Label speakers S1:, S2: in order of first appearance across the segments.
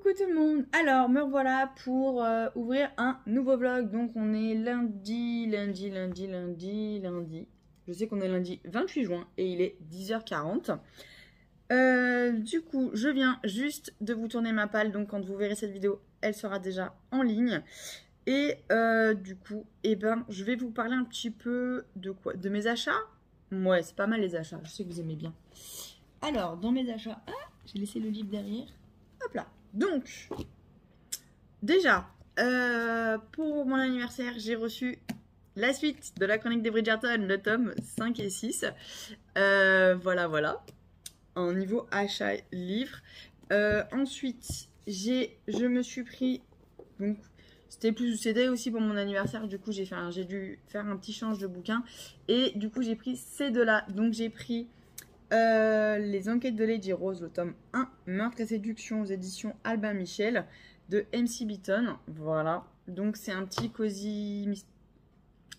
S1: Coucou tout le monde. Alors me revoilà pour ouvrir un nouveau vlog. Donc on est lundi. Je sais qu'on est lundi 28 juin et il est 10h40. Du coup je viens juste de vous tourner ma palle. Donc quand vous verrez cette vidéo elle sera déjà en ligne. Et du coup je vais vous parler un petit peu de quoi? De mes achats. Ouais, c'est pas mal les achats, je sais que vous aimez bien. Alors dans mes achats, j'ai laissé le livre derrière. Hop là. Donc, déjà, pour mon anniversaire, j'ai reçu la suite de la chronique des Bridgerton, le tome 5 et 6. Voilà. En niveau achat livre. Ensuite, je me suis pris... Donc, c'était aussi pour mon anniversaire. Du coup, j'ai dû faire un petit change de bouquin. Et du coup, j'ai pris ces deux-là. Donc, j'ai pris... Les enquêtes de Lady Rose, le tome 1, Meurtre et séduction aux éditions Albin Michel de MC Beaton. Voilà, donc c'est un petit cozy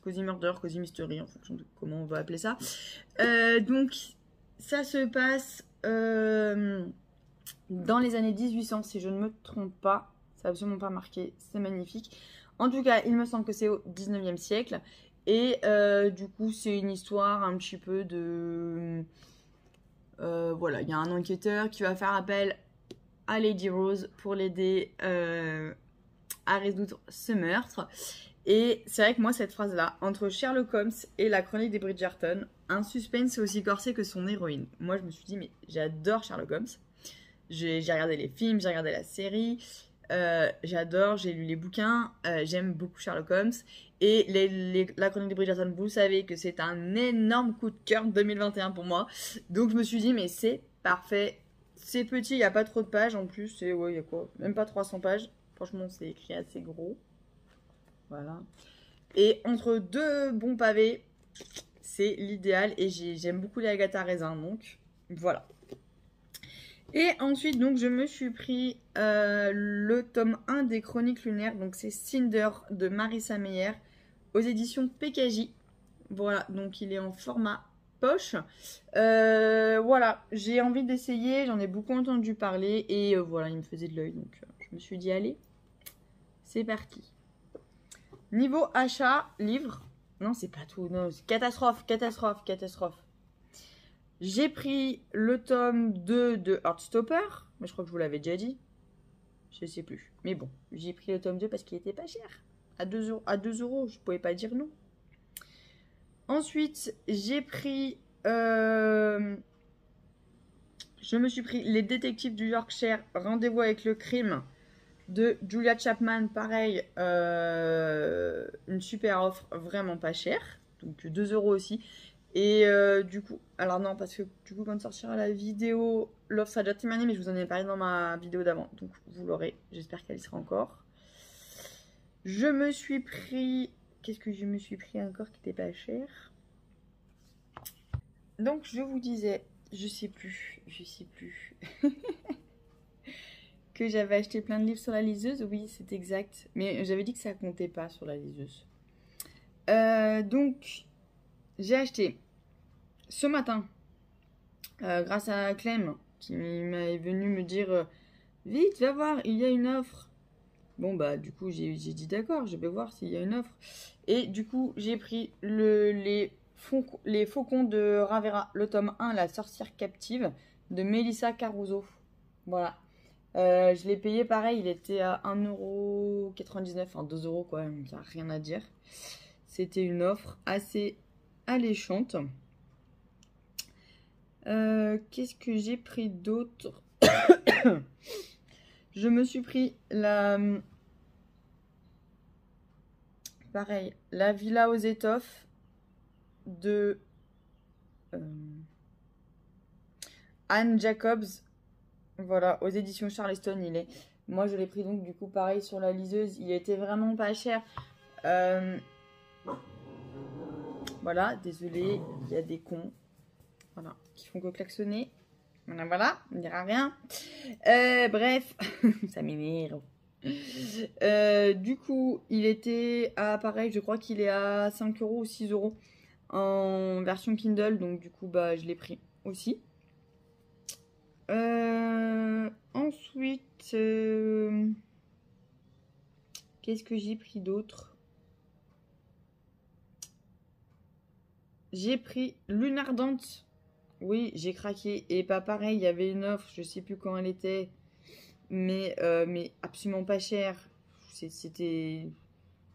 S1: murder, cozy mystery en fonction de comment on va appeler ça. Donc ça se passe dans les années 1800 si je ne me trompe pas. C'est absolument pas marqué, c'est magnifique. En tout cas, il me semble que c'est au 19e siècle. Et du coup, c'est une histoire un petit peu de... voilà, il y a un enquêteur qui va faire appel à Lady Rose pour l'aider à résoudre ce meurtre. Et c'est vrai que moi, cette phrase-là, entre Sherlock Holmes et la chronique des Bridgerton, un suspense aussi corsé que son héroïne. Moi, je me suis dit, mais j'adore Sherlock Holmes. J'ai regardé les films, j'ai regardé la série. J'adore, j'ai lu les bouquins. J'aime beaucoup Sherlock Holmes. Et la chronique des Bridgerton, vous savez que c'est un énorme coup de cœur 2021 pour moi. Donc je me suis dit, mais c'est parfait. C'est petit, il n'y a pas trop de pages. En plus, il y a quoi? Même pas 300 pages. Franchement, c'est écrit assez gros. Voilà. Et entre deux bons pavés, c'est l'idéal. Et j'aime beaucoup les Agatha Raisin. Donc voilà. Et ensuite, donc, je me suis pris le tome 1 des Chroniques lunaires. Donc, c'est Cinder de Marissa Meyer aux éditions PKJ. Voilà, donc il est en format poche. Voilà, j'ai envie d'essayer. J'en ai beaucoup entendu parler. Et voilà, il me faisait de l'œil. Donc, je me suis dit, allez, c'est parti. Niveau achat, livre. Non, c'est pas tout. Non, c'est catastrophe. J'ai pris le tome 2 de Heartstopper, mais je crois que je vous l'avais déjà dit. Je sais plus. Mais bon, j'ai pris le tome 2 parce qu'il était pas cher. À 2 euros, je pouvais pas dire non. Ensuite, j'ai pris... je me suis pris Les Détectives du Yorkshire, Rendez-vous avec le crime de Julia Chapman. Pareil, une super offre, vraiment pas chère. Donc 2 euros aussi. Et du coup, alors non, parce que du coup, quand sortira la vidéo, l'offre sera déjà terminée, mais je vous en ai parlé dans ma vidéo d'avant. Donc vous l'aurez, j'espère qu'elle y sera encore. Je me suis pris... Qu'est-ce que je me suis pris encore qui n'était pas cher? Donc je vous disais, je sais plus, que j'avais acheté plein de livres sur la liseuse. Oui, c'est exact. Mais j'avais dit que ça comptait pas sur la liseuse. Donc, j'ai acheté ce matin, grâce à Clem, qui m'est venu me dire vite, va voir, il y a une offre. Bon, bah, du coup, j'ai dit d'accord, je vais voir s'il y a une offre. Et du coup, j'ai pris les Faucons de Ravera, le tome 1, La sorcière captive, de Melissa Caruso. Voilà. Je l'ai payé pareil, il était à 1,99€, enfin 2 € quoi, ça n'a rien à dire. C'était une offre assez alléchante. Qu'est-ce que j'ai pris d'autre? Je me suis pris pareil, La Villa aux étoffes de Anne Jacobs. Voilà, aux éditions Charleston, il est. Moi, je l'ai pris donc du coup pareil sur la liseuse. Il était vraiment pas cher. Voilà, désolé, il y a des cons. Voilà, qui font que klaxonner. Voilà, on ne dira rien. Bref, ça m'énerve. Du coup, il était à pareil, je crois qu'il est à 5 € ou 6 € en version Kindle. Donc du coup, bah, je l'ai pris aussi. Ensuite, Qu'est-ce que j'ai pris d'autre? J'ai pris Lune Ardente. Oui, j'ai craqué. Et pas pareil, il y avait une offre, je sais plus quand elle était, mais absolument pas chère. C'était,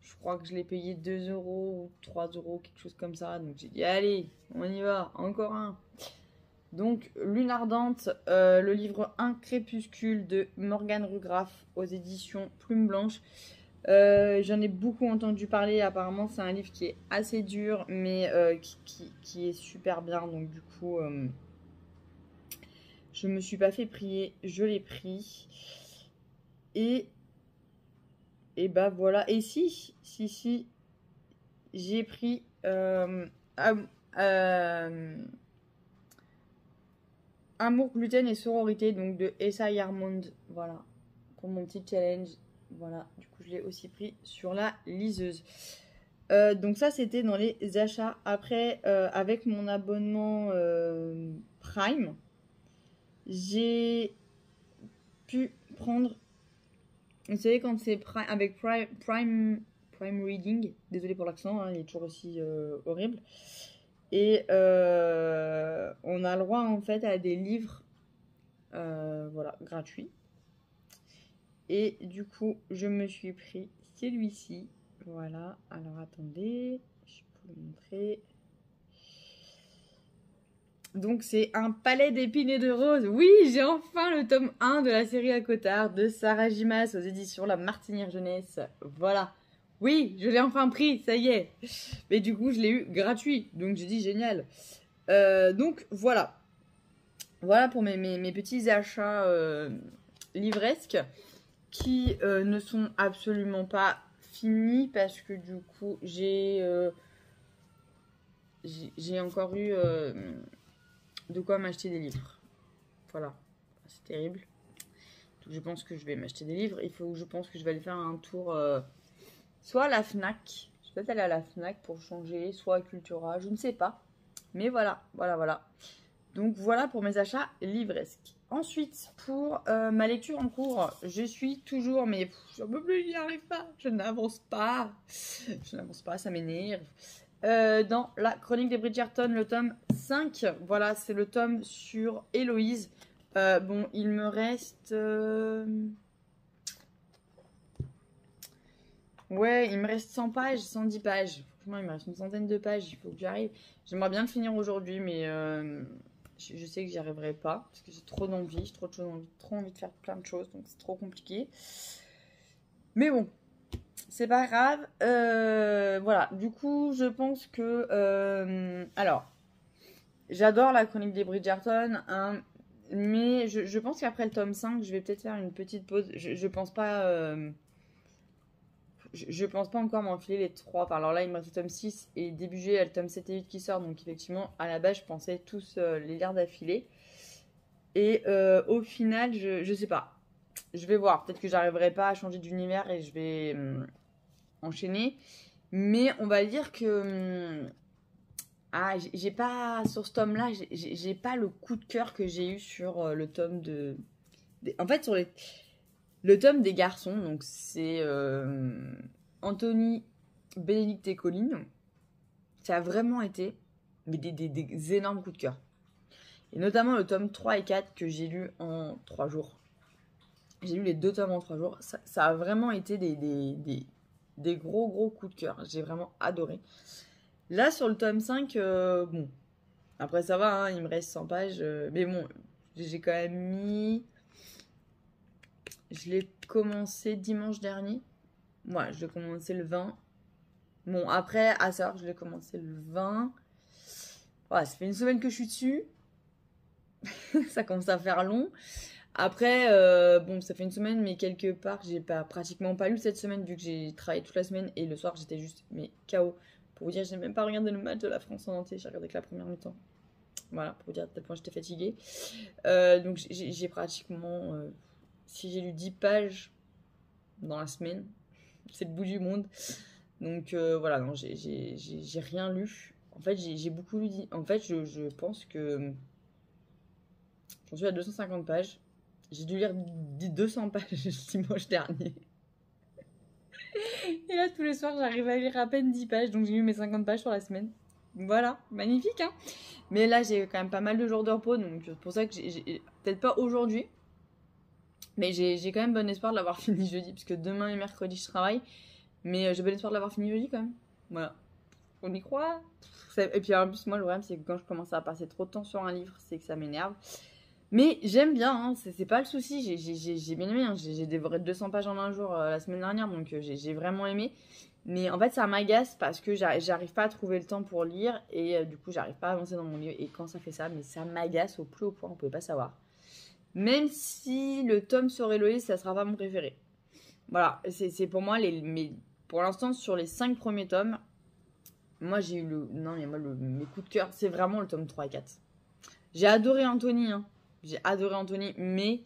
S1: je crois que je l'ai payé 2 euros ou 3 euros, quelque chose comme ça. Donc j'ai dit, allez, on y va, encore un. Donc, Lune Ardente, le livre 1 Crépuscule de Morgane Rugraff aux éditions Plume Blanche. J'en ai beaucoup entendu parler. Apparemment, c'est un livre qui est assez dur, mais qui est super bien. Donc, du coup, je me suis pas fait prier. Je l'ai pris. Et bah voilà. Et si, j'ai pris Amour, gluten et sororité, donc de Essa Yarmond. Voilà, pour mon petit challenge. Voilà, du coup, je l'ai aussi pris sur la liseuse. Donc ça, c'était dans les achats. Après, avec mon abonnement Prime, j'ai pu prendre... Vous savez, quand c'est avec Prime Reading, désolé pour l'accent, hein, il est toujours aussi horrible. Et on a le droit en fait à des livres voilà, gratuits. Et du coup, je me suis pris celui-ci. Voilà, alors attendez, je peux vous montrer. Donc c'est un palais d'épines et de roses. Oui, j'ai enfin le tome 1 de la série à Cotard de Sarah Gimas aux éditions La Martinière Jeunesse. Voilà. Oui, je l'ai enfin pris, ça y est. Mais du coup, je l'ai eu gratuit. Donc j'ai dit génial. Donc voilà. Voilà pour mes petits achats livresques qui ne sont absolument pas finis parce que du coup, j'ai encore eu de quoi m'acheter des livres. Voilà, c'est terrible. Donc je pense que je vais m'acheter des livres. Je pense que je vais aller faire un tour soit à la Fnac. Je vais peut-être aller à la Fnac pour changer, soit à Cultura, je ne sais pas. Mais voilà. Donc voilà pour mes achats livresques. Ensuite, pour ma lecture en cours, je suis toujours, mais j'en peux plus, j'y arrive pas. Je n'avance pas, ça m'énerve. Dans la chronique des Bridgerton, le tome 5. Voilà, c'est le tome sur Héloïse. Bon, il me reste... Ouais, il me reste 100 pages, 110 pages. Franchement, il me reste une centaine de pages, il faut que j'y arrive. J'aimerais bien le finir aujourd'hui, mais je sais que j'y arriverai pas. Parce que j'ai trop d'envie, j'ai trop envie de faire plein de choses, donc c'est trop compliqué. Mais bon, c'est pas grave. Voilà, du coup, je pense que... alors, j'adore la chronique des Bridgerton, hein, mais je pense qu'après le tome 5, je vais peut-être faire une petite pause. Je pense pas... je pense pas encore m'enfiler les 3. Alors là, il me reste le tome 6 et début juillet, il y a le tome 7 et 8 qui sort. Donc effectivement, à la base, je pensais tous les lire d'affilée. Et au final, je sais pas. Je vais voir. Peut-être que j'arriverai pas à changer d'univers et je vais enchaîner. Mais on va dire que... j'ai pas... Sur ce tome-là, j'ai pas le coup de cœur que j'ai eu sur le tome de... En fait, sur le tome des garçons, donc c'est Anthony, Bénédicte et Colline. Ça a vraiment été des énormes coups de cœur. Et notamment le tome 3 et 4 que j'ai lu en 3 jours. J'ai lu les 2 tomes en 3 jours. Ça a vraiment été des gros coups de cœur. J'ai vraiment adoré. Là, sur le tome 5, bon. Après, ça va, hein, il me reste 100 pages. Mais bon, j'ai quand même mis... Je l'ai commencé dimanche dernier. Ouais, je l'ai commencé le 20. Bon, après, à savoir que je l'ai commencé le 20. Ouais, ça fait une semaine que je suis dessus. Ça commence à faire long. Après, bon, ça fait une semaine, mais quelque part, j'ai pratiquement pas lu cette semaine, vu que j'ai travaillé toute la semaine. Et le soir, j'étais juste, mais KO. Pour vous dire, j'ai même pas regardé le match de la France en entier. J'ai regardé que la première mi-temps. Voilà, pour vous dire à quel point j'étais fatiguée. Donc, j'ai pratiquement... si j'ai lu 10 pages dans la semaine, c'est le bout du monde. Donc voilà, non, j'ai rien lu. En fait, j'ai beaucoup lu. En fait, je pense que j'en suis à 250 pages. J'ai dû lire 200 pages dimanche dernier. Et là, tous les soirs, j'arrive à lire à peine 10 pages. Donc, j'ai eu mes 50 pages sur la semaine. Voilà, magnifique, hein. Mais là, j'ai quand même pas mal de jours de repos. Donc, c'est pour ça que peut-être pas aujourd'hui. Mais j'ai quand même bon espoir de l'avoir fini jeudi. Puisque demain et mercredi, je travaille. Mais j'ai bon espoir de l'avoir fini jeudi quand même. Voilà. On y croit. Et puis, en plus, moi, le problème, c'est que quand je commence à passer trop de temps sur un livre, c'est que ça m'énerve. Mais j'aime bien, hein, c'est pas le souci, j'ai bien aimé, hein. J'ai dévoré 200 pages en un jour la semaine dernière, donc j'ai vraiment aimé. Mais en fait, ça m'agace parce que j'arrive pas à trouver le temps pour lire et du coup, j'arrive pas à avancer dans mon livre. Et quand ça fait ça, mais ça m'agace au plus haut point, on pouvait pas savoir. Même si le tome sur Héloïse, ça sera pas mon préféré. Voilà, c'est pour moi, mais pour l'instant, sur les 5 premiers tomes, moi j'ai eu non, mais moi, mes coups de cœur, c'est vraiment le tome 3 et 4. J'ai adoré Anthony, hein. J'ai adoré Anthony, mais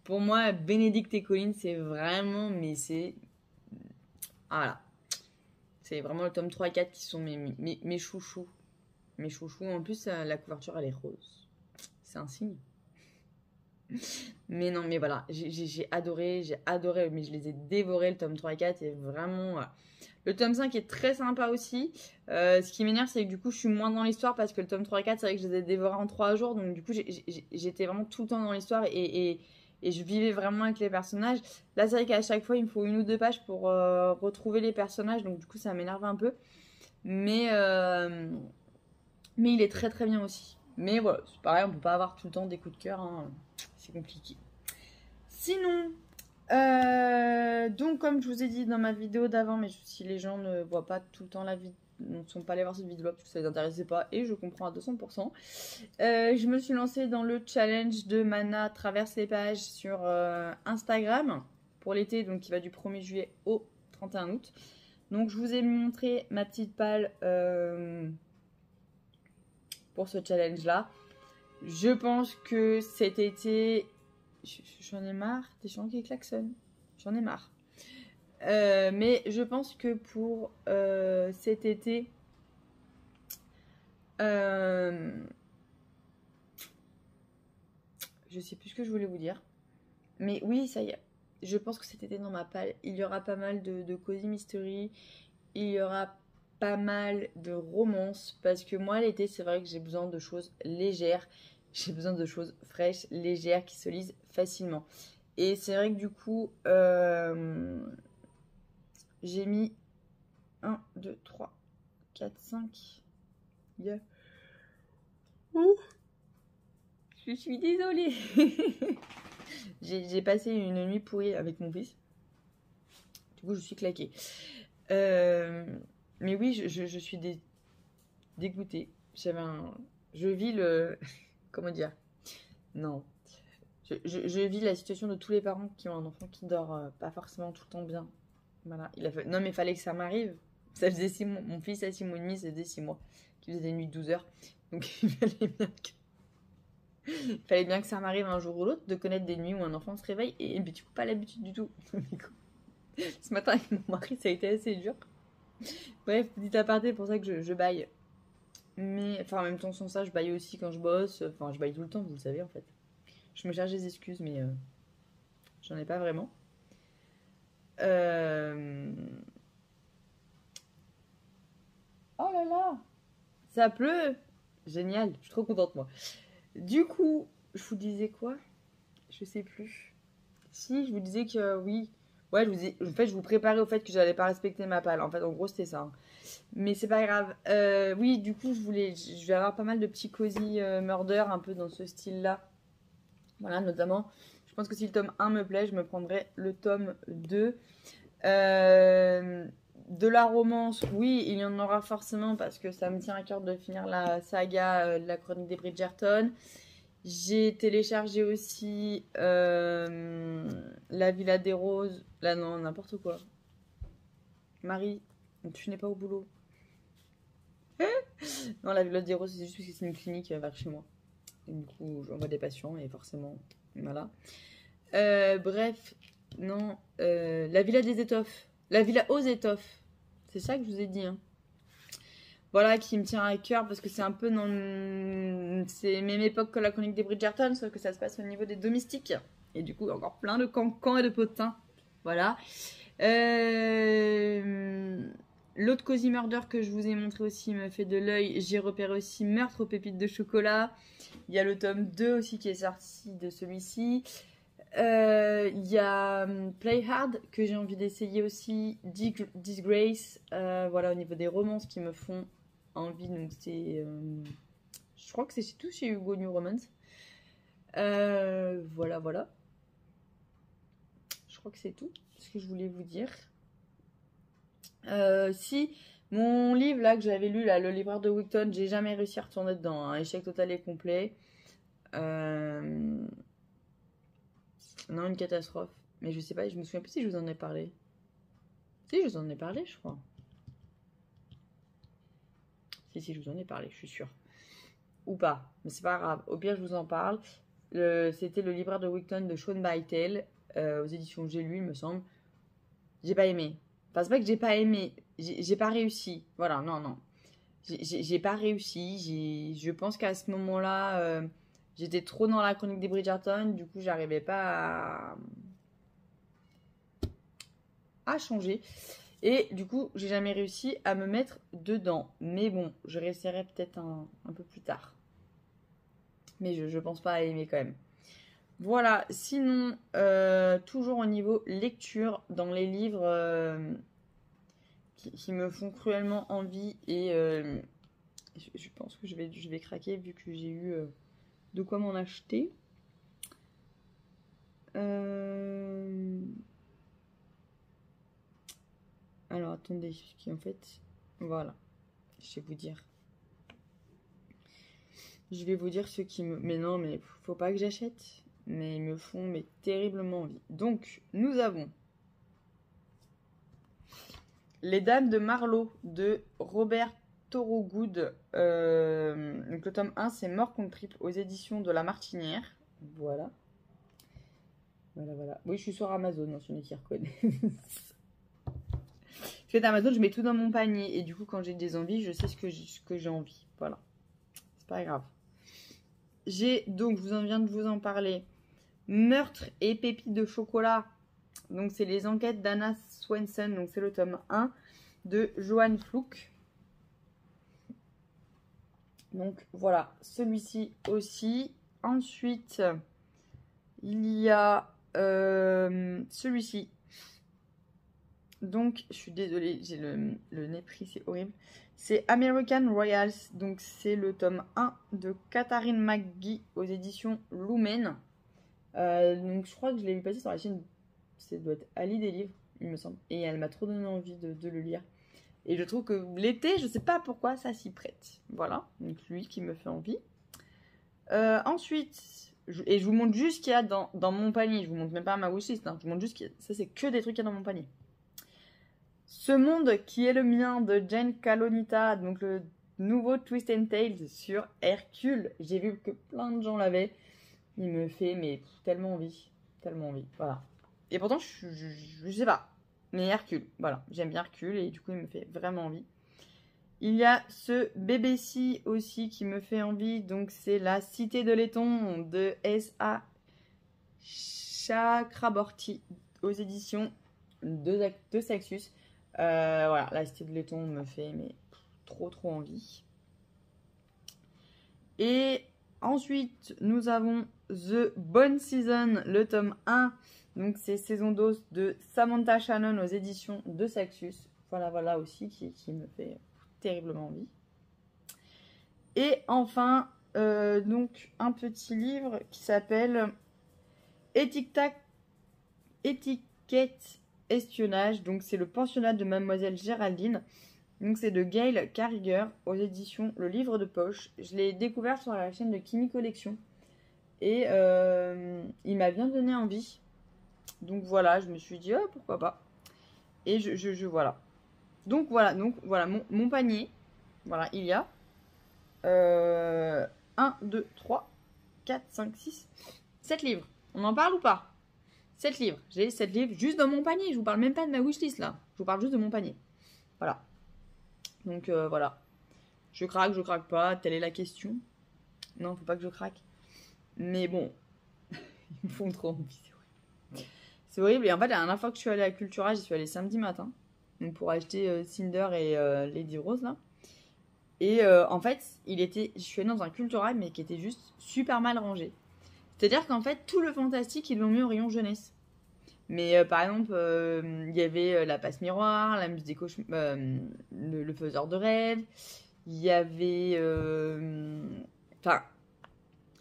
S1: pour moi, Bénédicte et Colline, c'est vraiment, mais c'est... Ah, voilà. C'est vraiment le tome 3 et 4 qui sont mes chouchous. Mes chouchous. En plus, la couverture, elle est rose. C'est un signe. Mais non, mais voilà. J'ai adoré, mais je les ai dévorés, le tome 3 et 4. Et vraiment... Voilà. Le tome 5 est très sympa aussi. Ce qui m'énerve, c'est que du coup, je suis moins dans l'histoire parce que le tome 3 et 4, c'est vrai que je les ai dévorés en 3 jours. Donc, du coup, j'étais vraiment tout le temps dans l'histoire et je vivais vraiment avec les personnages. Là, c'est vrai qu'à chaque fois, il me faut 1 ou 2 pages pour retrouver les personnages. Donc, du coup, ça m'énerve un peu. Mais il est très très bien aussi. Mais voilà, c'est pareil, on peut pas avoir tout le temps des coups de cœur, hein. C'est compliqué. Sinon, donc comme je vous ai dit dans ma vidéo d'avant, mais si les gens ne voient pas tout le temps la vidéo, ne sont pas allés voir cette vidéo parce que ça les intéressait pas, et je comprends à 200%, je me suis lancée dans le challenge de Mana traverse les pages sur Instagram pour l'été, donc qui va du 1er juillet au 31 août. Donc je vous ai montré ma petite palle pour ce challenge là. Je pense que cet été... J'en ai marre des gens qui klaxonnent. J'en ai marre. Mais je pense que pour cet été, je sais plus ce que je voulais vous dire. Mais oui, ça y est. Je pense que cet été, dans ma palle, il y aura pas mal de cozy mystery. Il y aura pas mal de romances. Parce que moi, l'été, c'est vrai que j'ai besoin de choses légères. J'ai besoin de choses fraîches, légères, qui se lisent facilement. Et c'est vrai que du coup, j'ai mis 1, 2, 3, 4, 5. Yeah. Je suis désolée. J'ai passé une nuit pourrie avec mon fils. Du coup, je suis claquée. Mais oui, je suis dégoûtée. Je vis le... Comment dire? Non. Je vis la situation de tous les parents qui ont un enfant qui dort pas forcément tout le temps bien. Voilà. Non, mais il fallait que ça m'arrive. Ça faisait 6 mois. Mon fils a 6 mois et demi, ça faisait 6 mois. Qui faisait des nuits de 12 heures. Donc il fallait bien que ça m'arrive un jour ou l'autre de connaître des nuits où un enfant se réveille. Et du coup, pas l'habitude du tout. Ce matin avec mon mari, ça a été assez dur. Bref, petit aparté, pour ça que je baille. Mais, enfin, en même temps, sans ça, je baille aussi quand je bosse. Enfin, je baille tout le temps, vous le savez, en fait. Je me cherche des excuses, mais j'en ai pas vraiment. Oh là là, ça pleut. Génial, je suis trop contente, moi. Du coup, je vous disais quoi? Je sais plus. Si, je vous disais que oui. Ouais, en fait, je vous préparais au fait que j'allais pas respecter ma palle. En fait, en gros, c'était ça, hein. Mais c'est pas grave. Oui, du coup, je vais avoir pas mal de petits cozy murder un peu dans ce style-là. Voilà, notamment, je pense que si le tome 1 me plaît, je me prendrai le tome 2. De la romance, oui, il y en aura forcément parce que ça me tient à cœur de finir la saga de la chronique des Bridgerton. J'ai téléchargé aussi La Villa des Roses. Là, non, n'importe quoi. Marie, tu n'es pas au boulot. Non, La Villa des Roses, c'est juste parce que c'est une clinique vers chez moi. Et du coup, j'envoie des patients et forcément, voilà. Bref, non, La Villa des Étoffes. La Villa aux Étoffes. C'est ça que je vous ai dit, hein. Voilà, qui me tient à cœur parce que c'est un peu dans c'est même époque que la chronique des Bridgerton, sauf que ça se passe au niveau des domestiques. Et du coup, encore plein de cancans et de potins. Voilà. L'autre Cozy Murder que je vous ai montré aussi me fait de l'œil. J'ai repéré aussi Meurtre aux pépites de chocolat. Il y a le tome 2 aussi qui est sorti de celui-ci. Il y a Play Hard que j'ai envie d'essayer aussi. Disgrace. Voilà, au niveau des romances qui me font envie. Donc c'est... je crois que c'est tout chez Hugo New Romance. Voilà, voilà. Je crois que c'est tout ce que je voulais vous dire. Si mon livre là que j'avais lu, là, le libraire de Wigton, j'ai jamais réussi à retourner dedans. Hein. Échec total et complet. Non, une catastrophe. Mais je sais pas, je me souviens plus si je vous en ai parlé. Si, je vous en ai parlé, je crois. Si, je vous en ai parlé, je suis sûre. Ou pas, mais c'est pas grave. Au pire, je vous en parle. C'était le libraire de Wigton de Sean Bytel, aux éditions J'ai lu, il me semble. J'ai pas aimé. Enfin, c'est pas que j'ai pas aimé, j'ai pas réussi. Voilà, non. J'ai pas réussi. Je pense qu'à ce moment-là, j'étais trop dans la chronique des Bridgerton. Du coup, j'arrivais pas à changer. Et du coup, j'ai jamais réussi à me mettre dedans. Mais bon, je réessayerai peut-être un peu plus tard. Mais je pense pas à aimer quand même. Voilà, sinon, toujours au niveau lecture, dans les livres qui me font cruellement envie, et je pense que je vais craquer vu que j'ai eu de quoi m'en acheter. Alors, attendez, qui en fait, voilà, je vais vous dire. Je vais vous dire ceux qui me... Mais non, mais faut pas que j'achète. Mais ils me font terriblement envie. Donc, nous avons Les Dames de Marlowe de Robert Thorogood. Donc le tome 1, c'est Mort contre Triple aux éditions de La Martinière. Voilà. Voilà. Oui, je suis sur Amazon, hein, celui qui reconnaît. Parce que Amazon, je mets tout dans mon panier. Et du coup, quand j'ai des envies, je sais ce que j'ai envie. Voilà. C'est pas grave. Donc, je viens de vous en parler. Meurtre et pépites de chocolat. Donc, c'est les enquêtes d'Anna Swenson. Donc, c'est le tome 1 de Joanne Flook. Donc, voilà. Celui-ci aussi. Ensuite, il y a celui-ci. Donc, je suis désolée, j'ai le nez pris, c'est horrible. C'est American Royals. Donc, c'est le tome 1 de Katharine McGee aux éditions Lumen. Donc, je crois que je l'ai vu passer sur la chaîne. Ça doit être Ali des livres, il me semble. Et elle m'a trop donné envie de le lire. Et je trouve que l'été, je sais pas pourquoi, ça s'y prête. Voilà, donc lui qui me fait envie. Ensuite, je vous montre juste ce qu'il y a dans mon panier. Je vous montre même pas ma wishlist. Hein. Je vous montre juste ça, c'est que des trucs qu'il y a dans mon panier. Ce monde qui est le mien de Jen Kalonita, donc le nouveau Twist and Tales sur Hercule. J'ai vu que plein de gens l'avaient. Il me fait tellement envie. Tellement envie. Voilà. Et pourtant, je sais pas. Mais Hercule, voilà. J'aime bien Hercule et du coup, il me fait vraiment envie. Il y a ce BBC aussi qui me fait envie. Donc, c'est La Cité de Laiton de S.A. Chakraborty aux éditions de Saxus. Voilà, La Cité de Laiton me fait trop envie. Et ensuite, nous avons The Bone Season, le tome 1. Donc, c'est saison 2 de Samantha Shannon aux éditions de Saxus. Voilà aussi qui me fait terriblement envie. Et enfin, donc, un petit livre qui s'appelle Étiquette Espionnage. Donc, c'est le pensionnat de Mademoiselle Géraldine. Donc, c'est de Gail Carriger aux éditions Le Livre de Poche. Je l'ai découvert sur la chaîne de Kimi Collection. Et il m'a bien donné envie. Donc, voilà, je me suis dit, oh, pourquoi pas. Et voilà. Donc, voilà mon panier. Voilà, il y a 1, 2, 3, 4, 5, 6, 7 livres. On en parle ou pas? 7 livres. J'ai 7 livres juste dans mon panier. Je vous parle même pas de ma wishlist là. Je vous parle juste de mon panier. Voilà. Donc voilà. Je craque pas. Telle est la question. Non, faut pas que je craque. Mais bon. Ils me font trop envie. C'est horrible. Et en fait, la dernière fois que je suis allée à Cultura, j'y suis allée samedi matin. Donc pour acheter Cinder et Lady Rose là. Et en fait, je suis allée dans un Cultura, mais qui était juste super mal rangé. C'est-à-dire qu'en fait, tout le fantastique, ils l'ont mis au rayon jeunesse. Mais par exemple, il y avait la passe miroir, la muse des cauchemars, le faiseur de rêves. Il y avait. Enfin,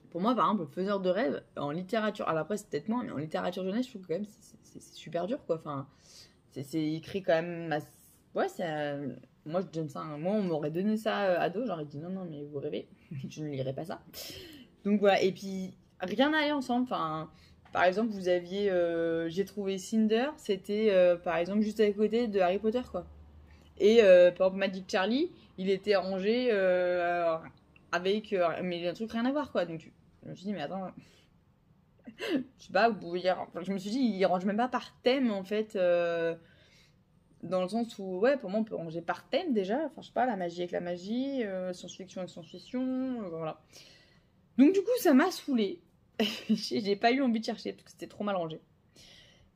S1: pour moi, par exemple, le faiseur de rêves, en littérature. Alors après, c'est peut-être moi, mais en littérature jeunesse, je trouve que quand même, c'est super dur, quoi. Enfin, c'est écrit quand même. Ouais, moi, je donne ça. Moi, on m'aurait donné ça ado, j'aurais dit non, non, mais vous rêvez, je ne lirai pas ça. Donc voilà, et puis rien n'allait ensemble. Enfin, par exemple, vous aviez. J'ai trouvé Cinder, c'était par exemple juste à côté de Harry Potter, quoi. Et par exemple, Magic Charlie, il était rangé avec. Mais un truc rien à voir, quoi. Donc je me suis dit, mais attends. Je sais pas, vous pouvez dire. Enfin, je me suis dit, il range même pas par thème, en fait. Dans le sens où, ouais, pour moi, on peut ranger par thème déjà. Enfin, je sais pas, la magie avec la magie, science-fiction avec science-fiction, voilà. Donc, du coup, ça m'a saoulée. J'ai pas eu envie de chercher parce que c'était trop mal rangé.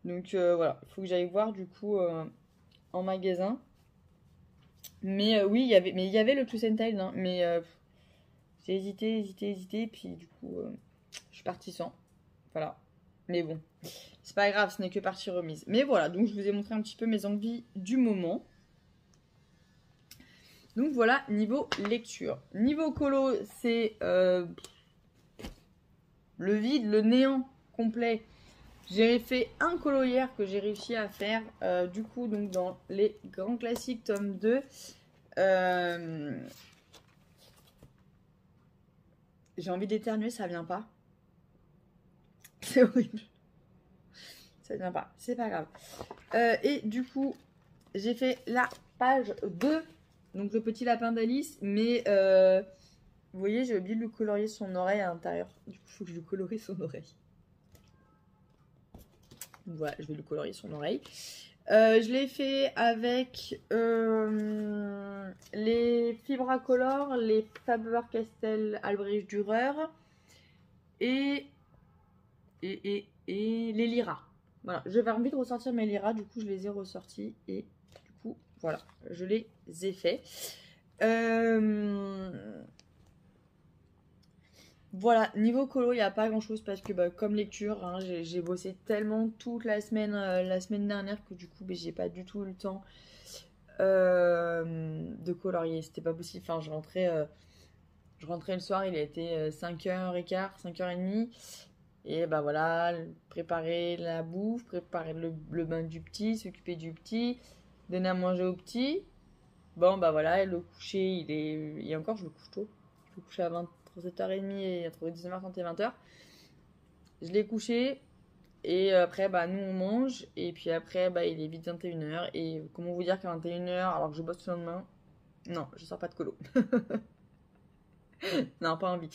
S1: Donc, voilà, il faut que j'aille voir, du coup, en magasin. Mais oui, il y avait le Plus and Tile, hein, mais j'ai hésité, puis du coup, je suis partie sans. Voilà. Mais bon, c'est pas grave, ce n'est que partie remise. Mais voilà, donc je vous ai montré un petit peu mes envies du moment. Donc voilà, niveau lecture. Niveau colo, c'est le vide, le néant complet. J'ai fait un colo hier que j'ai réussi à faire, du coup, donc dans les grands classiques, tome 2. J'ai envie d'éternuer, ça vient pas. C'est horrible. Ça vient pas, c'est pas grave. Et du coup, j'ai fait la page 2, donc le petit lapin d'Alice, mais vous voyez, j'ai oublié de lui colorier son oreille à l'intérieur. Du coup, il faut que je lui colorie son oreille. Donc voilà, je vais lui colorier son oreille. Je l'ai fait avec les Fibracolor, les Faber-Castell Albrecht Dürer et les Lyra. Voilà, j'avais envie de ressortir mes Lyra, du coup je les ai ressortis et du coup voilà, je les ai faits. Voilà, niveau colo, il n'y a pas grand chose parce que bah, comme lecture, hein, j'ai bossé tellement toute la semaine dernière que du coup bah, j'ai pas du tout eu le temps de colorier. C'était pas possible. Enfin, je rentrais le soir, il était 5h15, 5h30. Et bah voilà, préparer la bouffe, préparer le bain du petit, s'occuper du petit, donner à manger au petit. Bon bah voilà, le coucher, et encore je le couche tôt. Je le couche à 7h30 et entre 19h30 et 20h. Je l'ai couché et après bah nous on mange et puis après bah il est vite 21h et comment vous dire qu'à 21h alors que je bosse le lendemain, non, je sors pas de colo. Non, pas envie.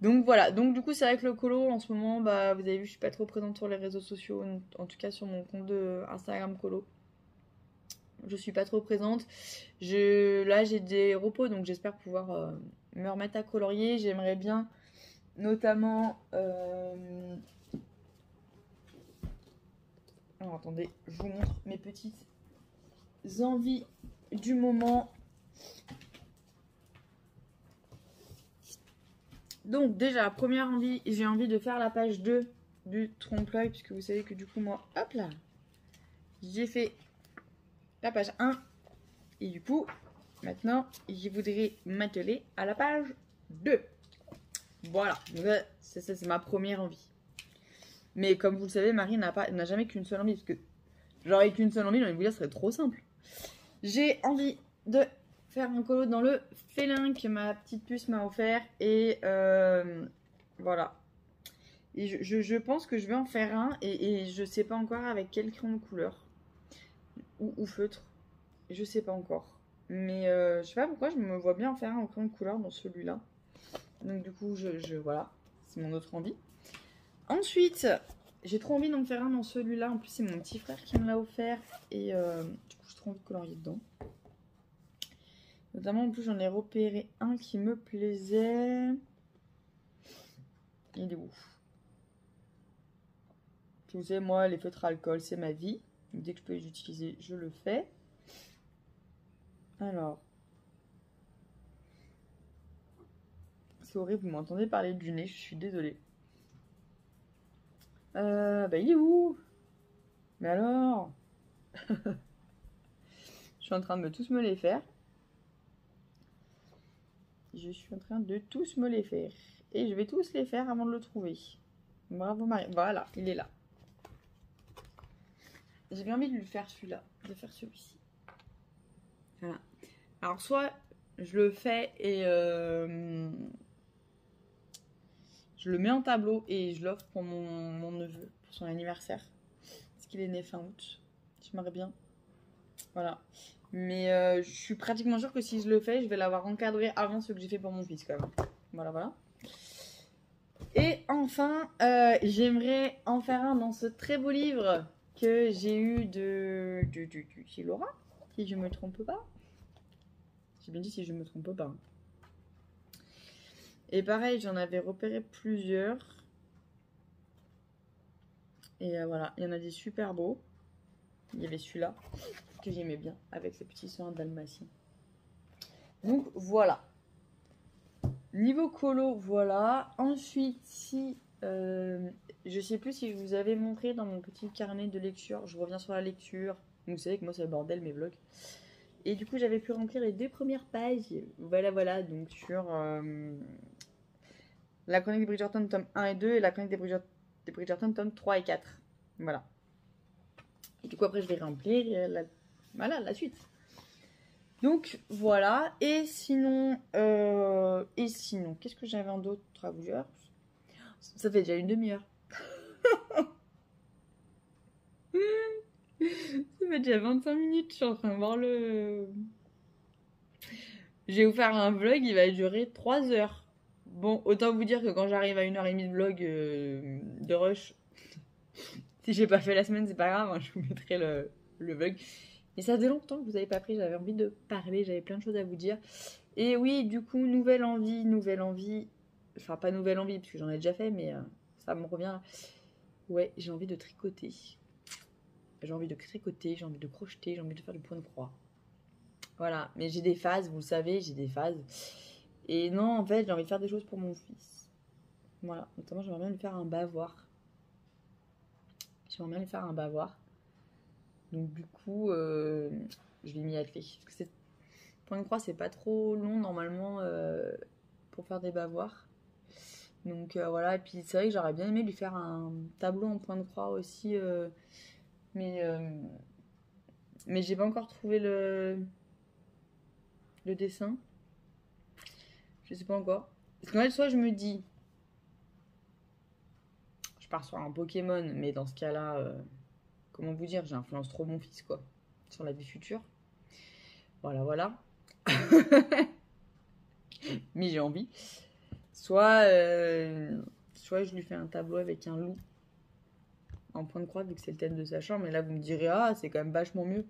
S1: Donc voilà, donc du coup c'est vrai que le colo en ce moment, bah vous avez vu, je suis pas trop présente sur les réseaux sociaux, en tout cas sur mon compte de Instagram colo. Je suis pas trop présente. Là j'ai des repos, donc j'espère pouvoir me remettre à colorier. J'aimerais bien notamment... Alors attendez, je vous montre mes petites envies du moment. Donc déjà, première envie, j'ai envie de faire la page 2 du trompe-l'œil, puisque vous savez que du coup moi, hop là, j'ai fait la page 1. Et du coup, maintenant, je voudrais m'atteler à la page 2. Voilà, c'est ma première envie. Mais comme vous le savez, Marie n'a jamais qu'une seule envie, parce que j'aurais qu'une seule envie, j'ai envie de vous dire, ce serait trop simple. J'ai envie de faire un colo dans le félin que ma petite puce m'a offert. Et voilà. Et je pense que je vais en faire un. Et je sais pas encore avec quel crayon de couleur. Ou feutre. Je sais pas encore. Mais je sais pas pourquoi je me vois bien en faire un au crayon de couleur dans celui-là. Donc du coup, voilà. C'est mon autre envie. Ensuite, j'ai trop envie d'en faire un dans celui-là. En plus, c'est mon petit frère qui me l'a offert. Et du coup, j'ai trop envie de colorier dedans. Notamment, en plus, j'en ai repéré un qui me plaisait. Il est où? Vous savez, moi, les feutres à alcool, c'est ma vie. Dès que je peux les utiliser, je le fais. Alors. C'est horrible, vous m'entendez parler du nez, je suis désolée. Bah il est où? Mais alors? Je suis en train de tous me les faire. Je suis en train de tous me les faire. Et je vais tous les faire avant de le trouver. Bravo Marie. Voilà, il est là. J'ai bien envie de le faire celui-là. De faire celui-ci. Voilà. Alors soit je le fais et je le mets en tableau et je l'offre pour mon neveu, pour son anniversaire. Parce qu'il est né fin août. J'aimerais bien. Voilà. Mais je suis pratiquement sûre que si je le fais, je vais l'avoir encadré avant ce que j'ai fait pour mon fils quand même. Voilà, voilà. Et enfin, j'aimerais en faire un dans ce très beau livre que j'ai eu de chez Laura, si je me trompe pas. J'ai bien dit si je me trompe pas. Et pareil, j'en avais repéré plusieurs. Et voilà, il y en a des super beaux. Il y avait celui-là que j'aimais bien avec ses petits soins dalmatiens. Donc voilà. Niveau colo, voilà. Ensuite, si je sais plus si je vous avais montré dans mon petit carnet de lecture, je reviens sur la lecture. Vous savez que moi c'est le bordel mes vlogs. Et du coup j'avais pu remplir les 2 premières pages. Voilà, voilà, donc sur la chronique des Bridgerton tome 1 et 2 et la chronique des Bridgerton tome 3 et 4. Voilà. Et du coup après je vais remplir la suite. Donc voilà, et sinon, qu'est-ce que j'avais en d'autre à vous dire? Ça fait déjà une demi-heure. Ça fait déjà 25 minutes, je suis en train de voir le... Je vais vous faire un vlog, il va durer 3 heures. Bon, autant vous dire que quand j'arrive à 1h30 de vlog de rush, si j'ai pas fait la semaine, c'est pas grave, hein, je vous mettrai le vlog. Mais ça faisait longtemps que vous n'avez pas pris, j'avais envie de parler, j'avais plein de choses à vous dire. Et oui, du coup, nouvelle envie. Enfin, pas nouvelle envie, parce que j'en ai déjà fait, mais ça me revient là. Ouais, j'ai envie de tricoter. J'ai envie de tricoter, j'ai envie de crocheter, j'ai envie de faire du point de croix. Voilà, mais j'ai des phases, vous le savez, j'ai des phases. Et non, en fait, j'ai envie de faire des choses pour mon fils. Voilà, notamment, j'aimerais bien lui faire un bavoir. Donc du coup, je vais m'y atteler. Parce que point de croix, c'est pas trop long normalement pour faire des bavoirs. Donc voilà, et puis c'est vrai que j'aurais bien aimé lui faire un tableau en point de croix aussi. Mais j'ai pas encore trouvé le dessin. Je sais pas encore. Parce qu'en fait, soit je me dis, je pars sur un Pokémon, mais dans ce cas-là, comment vous dire, j'influence trop mon fils, quoi, sur la vie future. Voilà, voilà. Mais j'ai envie. Soit je lui fais un tableau avec un loup en point de croix, vu que c'est le thème de sa chambre. Et là, vous me direz, ah, c'est quand même vachement mieux.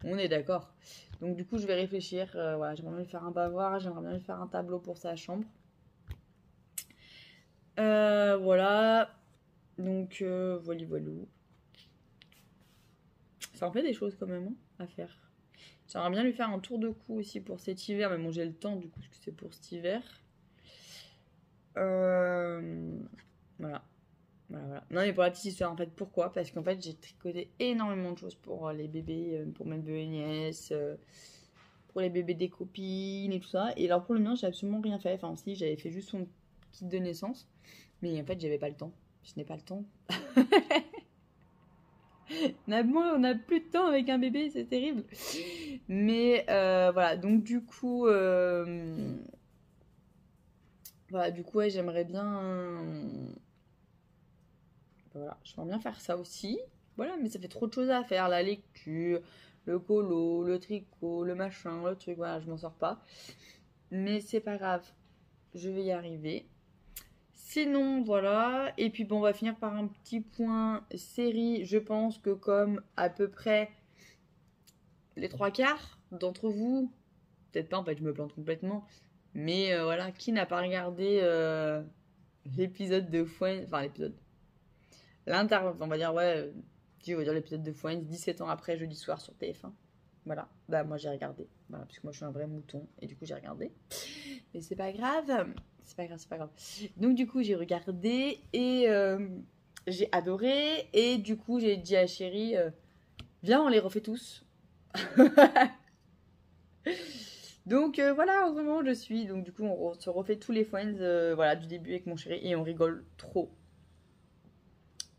S1: On est d'accord. Donc, du coup, je vais réfléchir. Voilà, j'aimerais bien lui faire un bavoir. J'aimerais bien lui faire un tableau pour sa chambre. Voilà. Donc, voilà. Ça en fait des choses quand même hein, à faire. J'aimerais bien lui faire un tour de cou aussi pour cet hiver. Mais bon, j'ai le temps, du coup, parce que c'est pour cet hiver. Voilà. Voilà. Non, mais pour la petite histoire, en fait, pourquoi? Parce qu'en fait, j'ai tricoté énormément de choses pour les bébés, pour mes neveux et nièces, pour les bébés des copines et tout ça. Et alors, pour le mien, j'ai absolument rien fait. Enfin, si, j'avais fait juste son kit de naissance. Mais en fait, j'avais pas le temps. Je n'ai pas le temps. On n'a plus de temps avec un bébé, c'est terrible. Mais voilà, donc du coup, ouais, j'aimerais bien. Voilà, j'aimerais bien faire ça aussi. Voilà, mais ça fait trop de choses à faire. La lecture, le colo, le tricot, le machin, le truc. Voilà, je m'en sors pas. Mais c'est pas grave. Je vais y arriver. Sinon, voilà. Et puis bon, on va finir par un petit point série. Je pense que comme à peu près les 3/4 d'entre vous, peut-être pas, en fait, je me plante complètement. Mais voilà, qui n'a pas regardé l'épisode de Friends, enfin l'épisode, on va dire, ouais, on va dire l'épisode de Friends, 17 ans après, jeudi soir sur TF1. Voilà, bah moi j'ai regardé, voilà, parce que moi je suis un vrai mouton, et du coup j'ai regardé. Mais c'est pas grave, c'est pas grave, c'est pas grave. Donc du coup j'ai regardé, et j'ai adoré, et du coup j'ai dit à Chérie, viens on les refait tous. Donc voilà, au moment où je suis, donc du coup on se refait tous les Friends, voilà, du début avec mon chéri, et on rigole trop.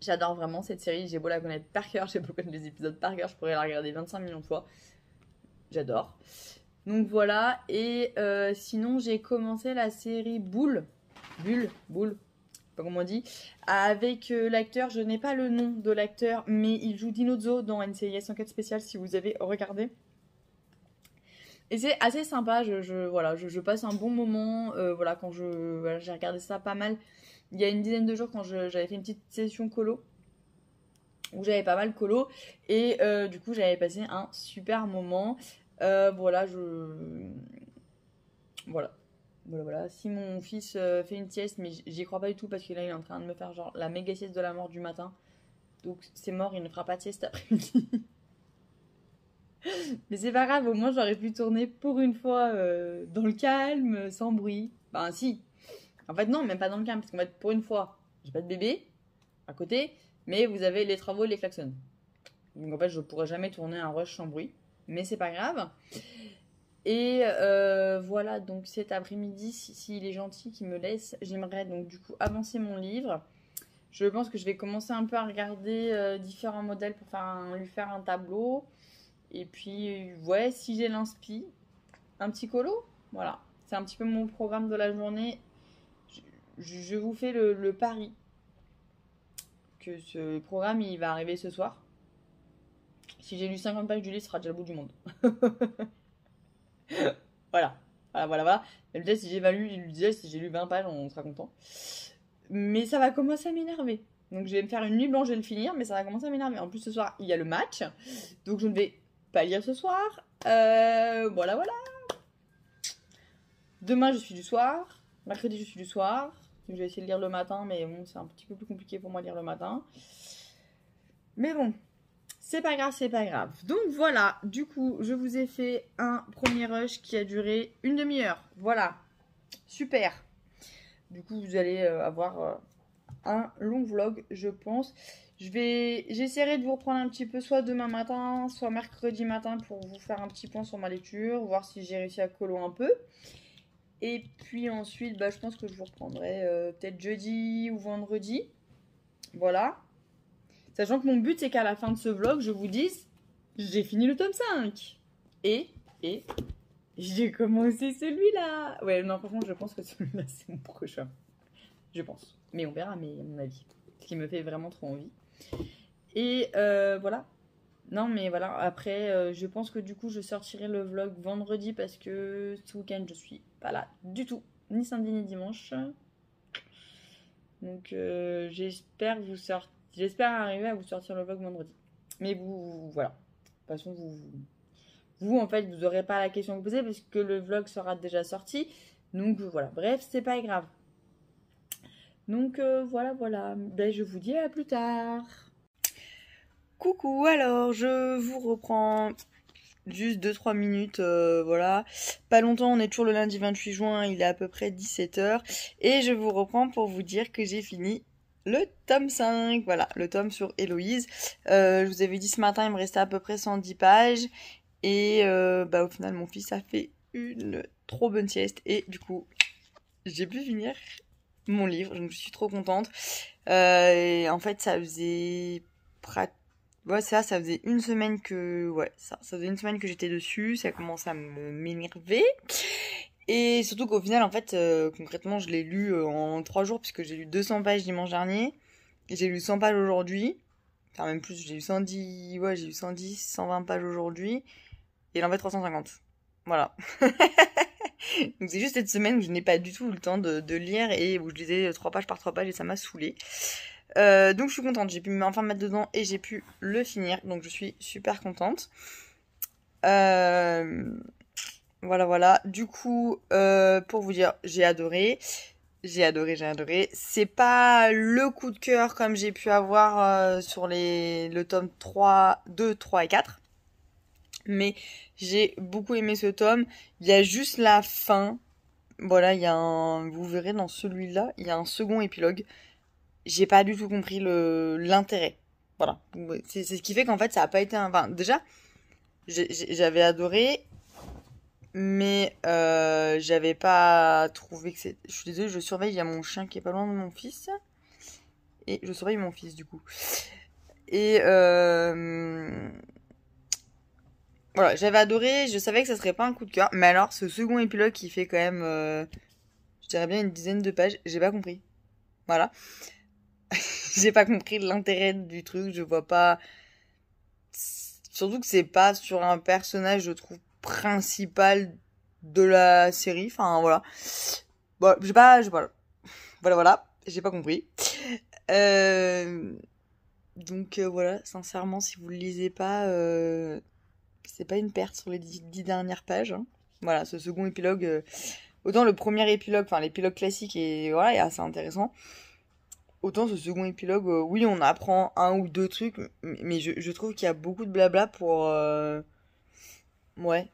S1: J'adore vraiment cette série, j'ai beau la connaître par cœur, j'ai beau connaître les épisodes par cœur, je pourrais la regarder 25 millions de fois. J'adore. Donc voilà, et sinon j'ai commencé la série Boule, je sais pas comment on dit, avec l'acteur, je n'ai pas le nom de l'acteur, mais il joue Dinozzo dans NCIS Enquête Spéciale si vous avez regardé. Et c'est assez sympa, voilà, je passe un bon moment, voilà, quand voilà, j'ai regardé ça pas mal. Il y a une dizaine de jours quand j'avais fait une petite session colo, où j'avais pas mal colo, et du coup j'avais passé un super moment. Voilà, voilà. Si mon fils fait une sieste, mais j'y crois pas du tout parce que là il est en train de me faire genre la méga sieste de la mort du matin. Donc c'est mort, il ne fera pas de sieste après-midi. Mais c'est pas grave, au moins j'aurais pu tourner pour une fois dans le calme, sans bruit. Ben si. En fait non, même pas dans le calme, parce qu'en fait pour une fois, j'ai pas de bébé à côté, mais vous avez les travaux et les klaxons. Donc en fait je pourrais jamais tourner un rush sans bruit. Mais c'est pas grave. Et voilà, donc cet après-midi, s'il est gentil, qu'il me laisse, j'aimerais donc du coup avancer mon livre. Je pense que je vais commencer un peu à regarder différents modèles pour lui faire un tableau. Et puis, ouais, si j'ai l'inspi, un petit colo, voilà. C'est un petit peu mon programme de la journée. Je vous fais le pari que ce programme, il va arriver ce soir. Si j'ai lu 50 pages du livre, ce sera déjà le bout du monde. Voilà. Voilà. Et le test, si j'ai valu, il lui disait, si j'ai lu 20 pages, on sera content. Mais ça va commencer à m'énerver. Donc je vais me faire une nuit blanche, je vais le finir, mais ça va commencer à m'énerver. En plus, ce soir, il y a le match. Donc je ne vais pas lire ce soir. Voilà. Demain, je suis du soir. Mercredi, je suis du soir. Donc, je vais essayer de lire le matin, mais bon, c'est un petit peu plus compliqué pour moi de lire le matin. Mais bon, c'est pas grave. Donc voilà, du coup, je vous ai fait un premier rush qui a duré une demi-heure. Voilà, super. Du coup, vous allez avoir un long vlog, je pense. J'essaierai de vous reprendre un petit peu soit demain matin, soit mercredi matin pour vous faire un petit point sur ma lecture, voir si j'ai réussi à colo un peu. Et puis ensuite, je pense que je vous reprendrai peut-être jeudi ou vendredi. Voilà. Sachant que mon but, c'est qu'à la fin de ce vlog, je vous dise, j'ai fini le tome 5. Et j'ai commencé celui-là. Ouais, non, franchement, je pense que celui-là, c'est mon prochain. Je pense. Mais on verra, mais à mon avis. Ce qui me fait vraiment trop envie. Et voilà. Non, mais voilà. Après, je pense que du coup, je sortirai le vlog vendredi parce que ce week-end, je suis pas là du tout. Ni samedi, ni dimanche. Donc, j'espère arriver à vous sortir le vlog vendredi. Mais voilà. De toute façon, vous en fait, vous n'aurez pas la question à vous poser parce que le vlog sera déjà sorti. Donc, voilà. Bref, c'est pas grave. Donc, voilà. Je vous dis à plus tard. Coucou, alors, je vous reprends juste 2-3 minutes, voilà. Pas longtemps, on est toujours le lundi 28 juin, il est à peu près 17h. Et je vous reprends pour vous dire que j'ai fini le tome 5, voilà, le tome sur Héloïse. Je vous avais dit ce matin, il me restait à peu près 110 pages. Et au final, mon fils a fait une trop bonne sieste. Et du coup, j'ai pu finir mon livre, donc je suis trop contente. Et en fait, ça faisait ça faisait une semaine que... Ouais, ça faisait une semaine que j'étais dessus, ça commence à m'énerver. Et surtout qu'au final, en fait, concrètement, je l'ai lu en 3 jours, puisque j'ai lu 200 pages dimanche dernier, et j'ai lu 100 pages aujourd'hui. Enfin, même plus, j'ai lu 120 pages aujourd'hui, et il en fait 350. Voilà. Donc c'est juste cette semaine où je n'ai pas du tout eu le temps de lire, et où je lisais 3 pages par 3 pages, et ça m'a saoulée. Donc je suis contente, j'ai pu enfin me mettre dedans et j'ai pu le finir, donc je suis super contente. Voilà. Du coup, pour vous dire, j'ai adoré. J'ai adoré, j'ai adoré. C'est pas le coup de cœur comme j'ai pu avoir sur le tome 3, 2, 3 et 4. Mais j'ai beaucoup aimé ce tome. Il y a juste la fin. Voilà, il y a vous verrez dans celui-là, il y a un second épilogue. J'ai pas du tout compris l'intérêt. Voilà. C'est ce qui fait qu'en fait, ça a pas été un... Enfin, déjà, j'avais adoré, mais j'avais pas trouvé que c'est... Je suis désolée, je surveille, il y a mon chien qui est pas loin de mon fils. Et je surveille mon fils, du coup. Et voilà, j'avais adoré, je savais que ça serait pas un coup de cœur. Mais alors, ce second épilogue qui fait quand même, je dirais bien une dizaine de pages, j'ai pas compris. Voilà. J'ai pas compris l'intérêt du truc, je vois pas... Surtout que c'est pas sur un personnage, je trouve, principal de la série. Enfin, voilà. Bon, voilà, j'ai pas compris. Donc, voilà, sincèrement, si vous le lisez pas, c'est pas une perte sur les 10 dernières pages. Hein. Voilà, ce second épilogue... autant le premier épilogue, enfin l'épilogue classique voilà, est assez intéressant. Autant ce second épilogue, oui, on apprend un ou deux trucs, mais je trouve qu'il y a beaucoup de blabla pour... ouais,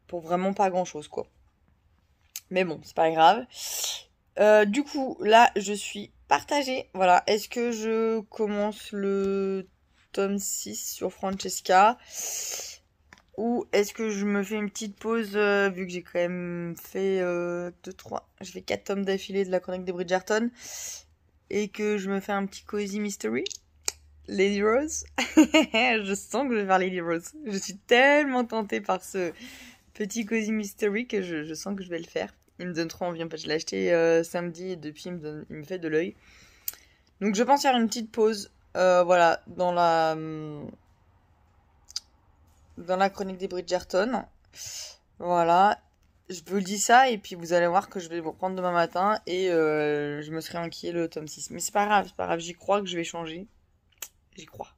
S1: pour vraiment pas grand-chose, quoi. Mais bon, c'est pas grave. Du coup, là, je suis partagée. Voilà, est-ce que je commence le tome 6 sur Francesca ou est-ce que je me fais une petite pause, vu que j'ai quand même fait 4 tomes d'affilée de la chronique des Bridgerton, et que je me fais un petit cozy mystery, Lady Rose. Je sens que je vais faire Lady Rose. Je suis tellement tentée par ce petit cozy mystery que je sens que je vais le faire. Il me donne trop envie. En fait, je l'ai acheté samedi et depuis il me fait de l'œil. Donc je pense faire une petite pause, voilà, dans la chronique des Bridgerton. Voilà. Je vous le dis ça et puis vous allez voir que je vais vous reprendre demain matin et je me serai enquillé le tome 6. Mais c'est pas grave, j'y crois que je vais changer. J'y crois.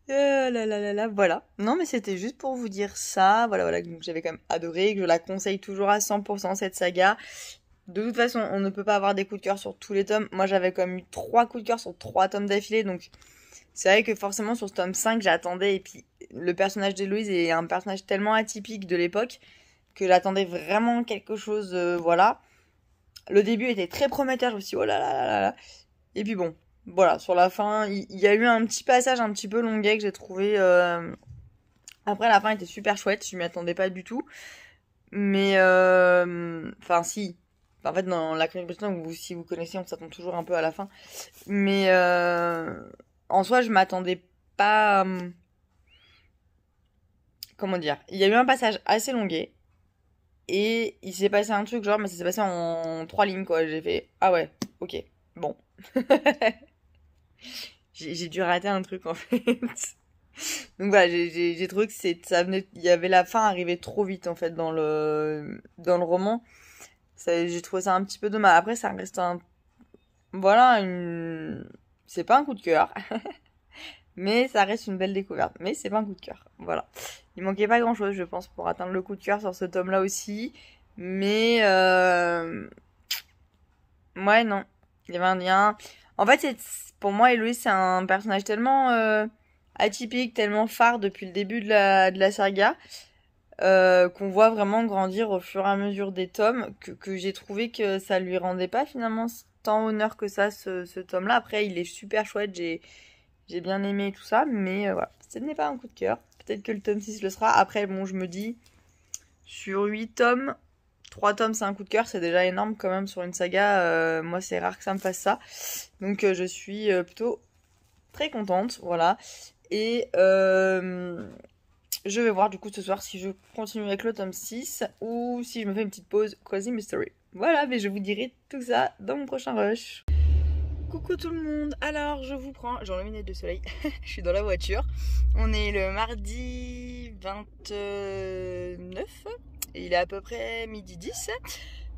S1: Voilà. Non mais c'était juste pour vous dire ça. Voilà, donc j'avais quand même adoré, que je la conseille toujours à 100% cette saga. De toute façon, on ne peut pas avoir des coups de cœur sur tous les tomes. Moi j'avais quand même eu 3 coups de cœur sur 3 tomes d'affilée, donc... C'est vrai que forcément sur ce tome 5 j'attendais, et puis le personnage d'Héloïse est un personnage tellement atypique de l'époque que j'attendais vraiment quelque chose, voilà. Le début était très prometteur, je me suis dit oh là là là là. Et puis bon, voilà, sur la fin, il y a eu un petit passage un petit peu longuet que j'ai trouvé... Après la fin était super chouette, je m'y attendais pas du tout. Mais enfin si. En fait dans la chronique Bridgerton, si vous connaissez, on s'attend toujours un peu à la fin. Mais... en soi, je m'attendais pas... comment dire? Il y a eu un passage assez longuet. Et il s'est passé un truc, genre, mais ça s'est passé en 3 lignes, quoi. J'ai fait, ah ouais, ok, bon. J'ai dû rater un truc, en fait. Donc voilà, j'ai trouvé que ça venait... Il y avait la fin arrivée trop vite, en fait, dans le roman. J'ai trouvé ça un petit peu dommage. Après, ça reste un... Voilà, c'est pas un coup de cœur. Mais ça reste une belle découverte. Mais c'est pas un coup de cœur. Voilà. Il manquait pas grand chose, je pense, pour atteindre le coup de cœur sur ce tome-là aussi. Mais ouais, non. Il y avait un lien. En fait, pour moi, Héloïse, c'est un personnage tellement atypique, tellement phare depuis le début de la saga, qu'on voit vraiment grandir au fur et à mesure des tomes, que j'ai trouvé que ça lui rendait pas finalement tant honneur que ça, ce tome-là. Après, il est super chouette, j'ai bien aimé tout ça, mais voilà, ce n'est pas un coup de cœur. Peut-être que le tome 6 le sera. Après, bon, je me dis, sur 8 tomes, 3 tomes c'est un coup de cœur, c'est déjà énorme quand même sur une saga. Moi, c'est rare que ça me fasse ça. Donc, je suis plutôt très contente, voilà. Et je vais voir du coup ce soir si je continue avec le tome 6 ou si je me fais une petite pause Quasi Mystery. Voilà, mais je vous dirai tout ça dans mon prochain rush. Coucou tout le monde, alors je vous prends, j'ai enlevé mes lunettes de soleil, je suis dans la voiture, on est le mardi 29 et il est à peu près midi 10,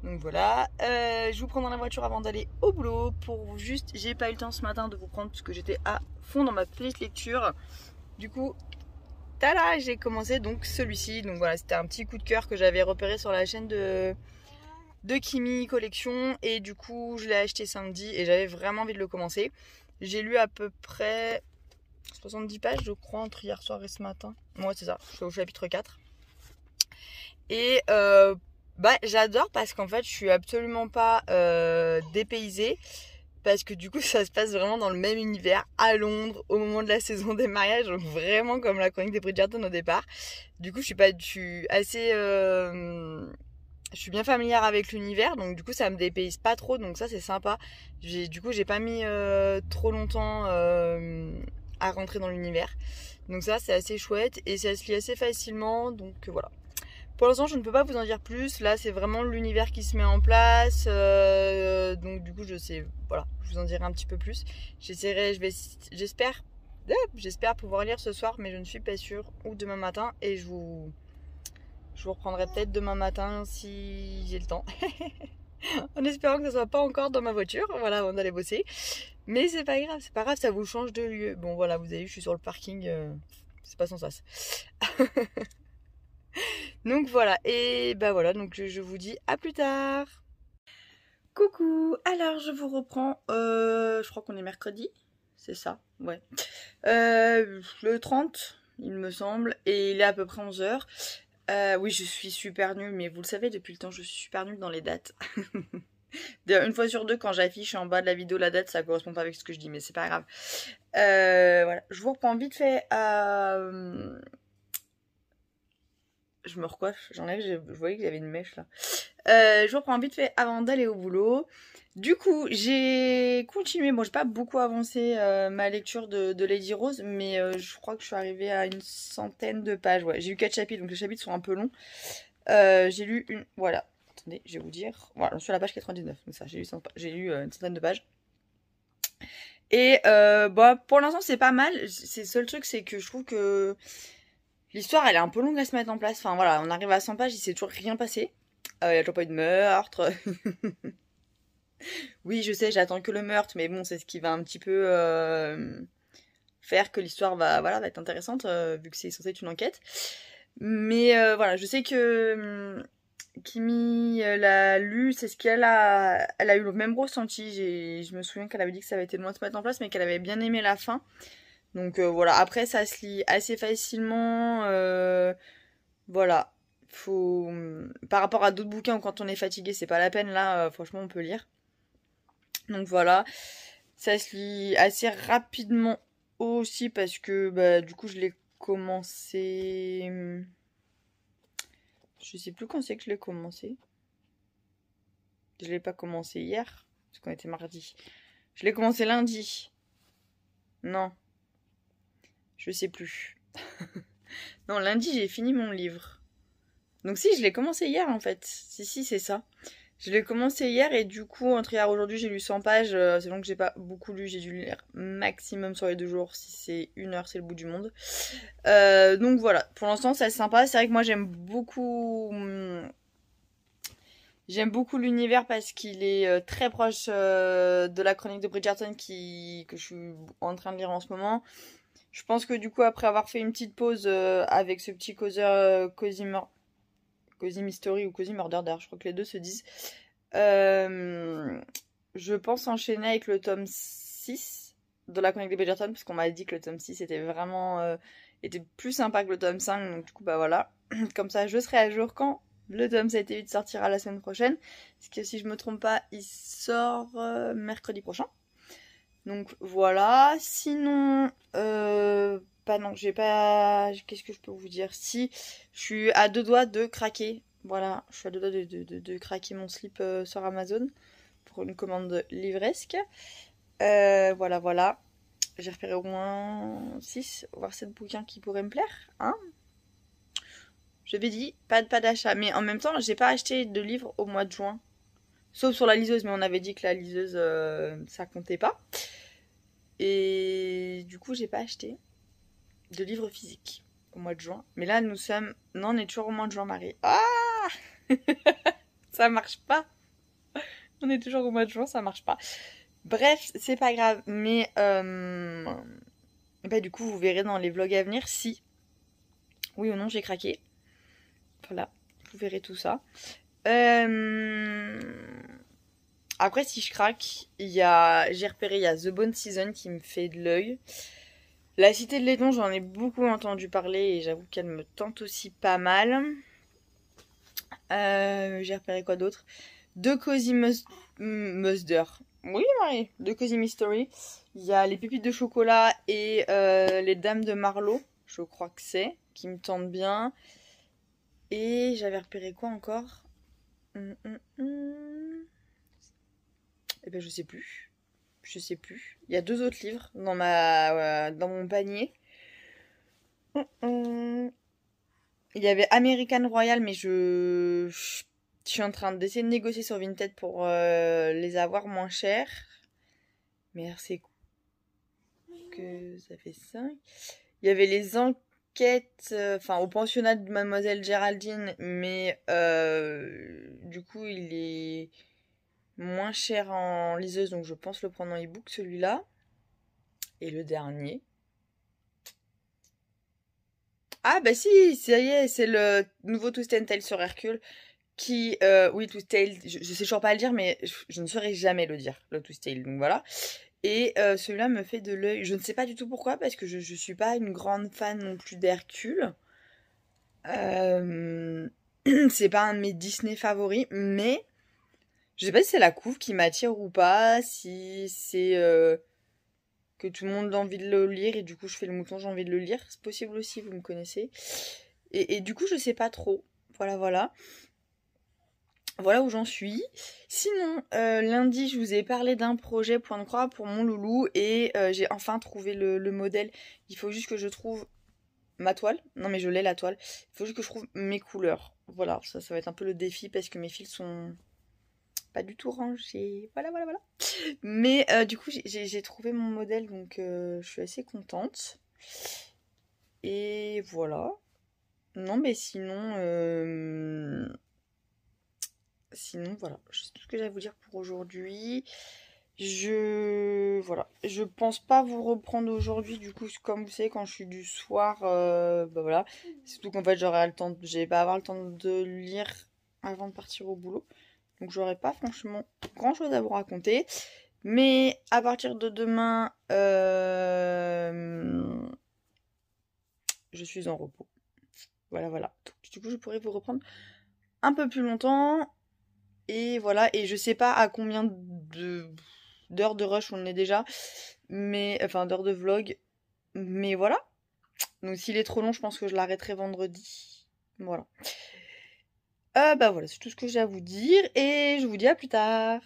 S1: donc voilà, je vous prends dans la voiture avant d'aller au boulot pour juste, j'ai pas eu le temps ce matin de vous prendre parce que j'étais à fond dans ma petite lecture, du coup, tada, j'ai commencé donc celui-ci, donc voilà, c'était un petit coup de cœur que j'avais repéré sur la chaîne de de Kimi Collection. Et du coup, je l'ai acheté samedi et j'avais vraiment envie de le commencer. J'ai lu à peu près 70 pages, je crois, entre hier soir et ce matin. Moi, c'est ça, je suis au chapitre 4. Et j'adore parce qu'en fait, je suis absolument pas dépaysée. Parce que du coup, ça se passe vraiment dans le même univers, à Londres, au moment de la saison des mariages. Donc vraiment comme la chronique des Bridgerton au départ. Du coup, je suis assez... je suis bien familière avec l'univers. Donc du coup, ça me dépayse pas trop. Donc ça, c'est sympa. Du coup, j'ai pas mis trop longtemps à rentrer dans l'univers. Donc ça, c'est assez chouette. Et ça se lit assez facilement. Donc voilà. Pour l'instant, je ne peux pas vous en dire plus. Là, c'est vraiment l'univers qui se met en place. Donc, du coup, voilà, je vous en dirai un petit peu plus. J'espère pouvoir lire ce soir, mais je ne suis pas sûre. Ou demain matin. Et je vous reprendrai peut-être demain matin si j'ai le temps. En espérant que ça soit pas encore dans ma voiture. Voilà, avant d'aller bosser. Mais c'est pas grave, ça vous change de lieu. Bon, voilà, vous avez vu, je suis sur le parking. C'est pas sans sas. Donc voilà, et bah voilà, donc je vous dis à plus tard. Coucou, alors je vous reprends, je crois qu'on est mercredi, c'est ça, ouais. Le 30, il me semble, et il est à peu près 11h. Oui, je suis super nulle, mais vous le savez, depuis le temps, je suis super nulle dans les dates. Une fois sur deux, quand j'affiche en bas de la vidéo la date, ça correspond pas avec ce que je dis, mais c'est pas grave. Voilà, je vous reprends vite fait je me recoiffe, j'enlève, je voyais que j'avais une mèche là. Je reprends vite fait avant d'aller au boulot. Du coup, j'ai continué, bon j'ai pas beaucoup avancé ma lecture de Lady Rose, mais je crois que je suis arrivée à une centaine de pages. Ouais, j'ai eu 4 chapitres, donc les chapitres sont un peu longs. J'ai lu une, voilà, attendez, je vais vous dire, voilà, sur la page 99, donc ça, j'ai lu une centaine de pages. Et pour l'instant c'est pas mal, c'est le seul truc, c'est que je trouve que l'histoire, elle est un peu longue à se mettre en place. Enfin voilà, on arrive à 100 pages, il s'est toujours rien passé. Il n'y a toujours pas eu de meurtre. Oui, je sais, j'attends que le meurtre, mais bon, c'est ce qui va un petit peu faire que l'histoire va être intéressante, vu que c'est censé être une enquête. Mais voilà, je sais que Kimi l'a lu, c'est ce qu'elle a... Elle a eu le même ressenti. Je me souviens qu'elle avait dit que ça avait été loin de se mettre en place, mais qu'elle avait bien aimé la fin. Donc voilà, après ça se lit assez facilement. Voilà. Par rapport à d'autres bouquins où quand on est fatigué, c'est pas la peine. Là, franchement, on peut lire. Donc voilà. Ça se lit assez rapidement aussi parce que du coup, je l'ai commencé. Je sais plus quand c'est que je l'ai commencé. Je l'ai pas commencé hier, parce qu'on était mardi. Je l'ai commencé lundi. Non. Je sais plus. Non, lundi, j'ai fini mon livre. Donc si, je l'ai commencé hier en fait. Si, c'est ça. Je l'ai commencé hier et du coup, entre hier et aujourd'hui, j'ai lu 100 pages. C'est donc que j'ai pas beaucoup lu. J'ai dû lire maximum sur les 2 jours. Si c'est 1 heure, c'est le bout du monde. Donc voilà. Pour l'instant, c'est simpa. C'est vrai que moi, j'aime beaucoup... J'aime beaucoup l'univers parce qu'il est très proche de la chronique de Bridgerton que je suis en train de lire en ce moment. Je pense que du coup, après avoir fait une petite pause avec ce petit causeur Cozy Mystery ou Cozy Murder, d'ailleurs, je crois que les deux se disent, je pense enchaîner avec le tome 6 de la chronique de Bridgerton, parce qu'on m'a dit que le tome 6 était vraiment était plus sympa que le tome 5, donc du coup, bah voilà. Comme ça, je serai à jour quand le tome 7 et 8 sortira la semaine prochaine. Parce que si je me trompe pas, il sort mercredi prochain. Donc voilà, sinon, non, j'ai pas, qu'est-ce que je peux vous dire? Si, je suis à 2 doigts de craquer, voilà, je suis à 2 doigts de craquer mon slip sur Amazon pour une commande livresque. Voilà, j'ai repéré au moins 6, voire 7 bouquins qui pourraient me plaire, hein. Je vais dire, pas d'achat, mais en même temps, j'ai pas acheté de livres au mois de juin. Sauf sur la liseuse, mais on avait dit que la liseuse, ça comptait pas. Et du coup, j'ai pas acheté de livre physique au mois de juin. Mais là, non, on est toujours au mois de juin, Marie. Ah ça marche pas. On est toujours au mois de juin, ça marche pas. Bref, c'est pas grave. Mais du coup, vous verrez dans les vlogs à venir si, oui ou non, j'ai craqué. Voilà, vous verrez tout ça. Euh, Après, si je craque, j'ai repéré, il y a The Bone Season qui me fait de l'œil. La Cité de Laiton, j'en ai beaucoup entendu parler et j'avoue qu'elle me tente aussi pas mal. J'ai repéré quoi d'autre? De Cozy Murder. Oui, Marie, de Cozy Mystery. Il y a les pépites de chocolat et les dames de Marlowe, je crois que c'est, qui me tentent bien. Et j'avais repéré quoi encore? Eh ben, je sais plus. Je sais plus. Il y a 2 autres livres dans mon panier. Il y avait American Royal, mais je suis en train d'essayer de négocier sur Vinted pour les avoir moins chers. Mais c'est que ça fait 5. Il y avait les enquêtes, au pensionnat de Mademoiselle Géraldine, mais du coup, il est moins cher en liseuse, donc je pense le prendre en e-book, celui-là. Et le dernier. Ah bah si, ça y est, c'est le nouveau Twisted Tale sur Hercule. Qui, oui, Twisted Tale, je sais toujours pas le dire, mais je ne saurais jamais le dire, le Twisted Tale, donc voilà. Et celui-là me fait de l'œil. Je ne sais pas du tout pourquoi, parce que je suis pas une grande fan non plus d'Hercule. C'est pas un de mes Disney favoris, mais je sais pas si c'est la couve qui m'attire ou pas, si c'est que tout le monde a envie de le lire et du coup je fais le mouton, j'ai envie de le lire. C'est possible aussi, vous me connaissez. Et du coup je sais pas trop. Voilà, voilà. Voilà où j'en suis. Sinon, lundi, je vous ai parlé d'un projet point de croix pour mon loulou et j'ai enfin trouvé le modèle. Il faut juste que je trouve ma toile. Non mais je l'ai la toile. Il faut juste que je trouve mes couleurs. Voilà, ça va être un peu le défi parce que mes fils sont pas du tout rangés. Voilà, voilà, voilà. Mais du coup, j'ai trouvé mon modèle donc je suis assez contente. Et voilà. Non mais sinon, voilà, c'est tout ce que j'ai à vous dire pour aujourd'hui. Voilà, je pense pas vous reprendre aujourd'hui, du coup, comme vous savez, quand je suis du soir, bah voilà. Surtout qu'en fait, je vais pas avoir le temps de lire avant de partir au boulot. Donc, j'aurai pas franchement grand chose à vous raconter. Mais à partir de demain, je suis en repos. Voilà, voilà. Donc, du coup, je pourrais vous reprendre un peu plus longtemps. Et voilà, et je sais pas à combien d'heures de rush on est déjà, mais enfin d'heures de vlog, mais voilà. Donc s'il est trop long, je pense que je l'arrêterai vendredi. Voilà. Bah voilà, c'est tout ce que j'ai à vous dire et je vous dis à plus tard.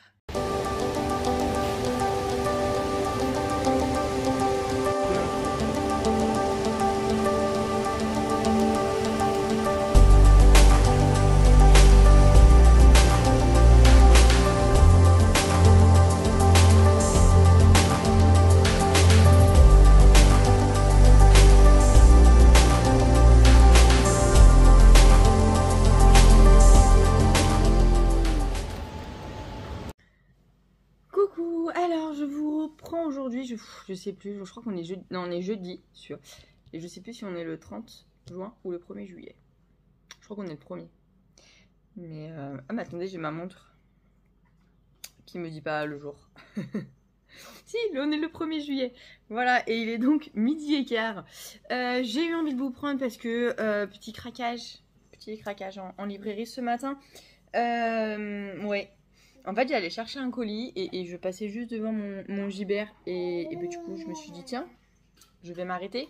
S1: Coucou, alors je vous reprends aujourd'hui, je sais plus, je crois qu'on est jeudi, non on est jeudi, sûr. Et je sais plus si on est le 30 juin ou le 1er juillet. Je crois qu'on est le 1er. Mais ah mais attendez, j'ai ma montre qui me dit pas le jour. Si, on est le 1er juillet. Voilà, et il est donc midi et quart. J'ai eu envie de vous prendre parce que petit craquage en librairie ce matin. Ouais. En fait, j'allais chercher un colis et je passais juste devant mon gibert et ben, du coup, je me suis dit, tiens, je vais m'arrêter.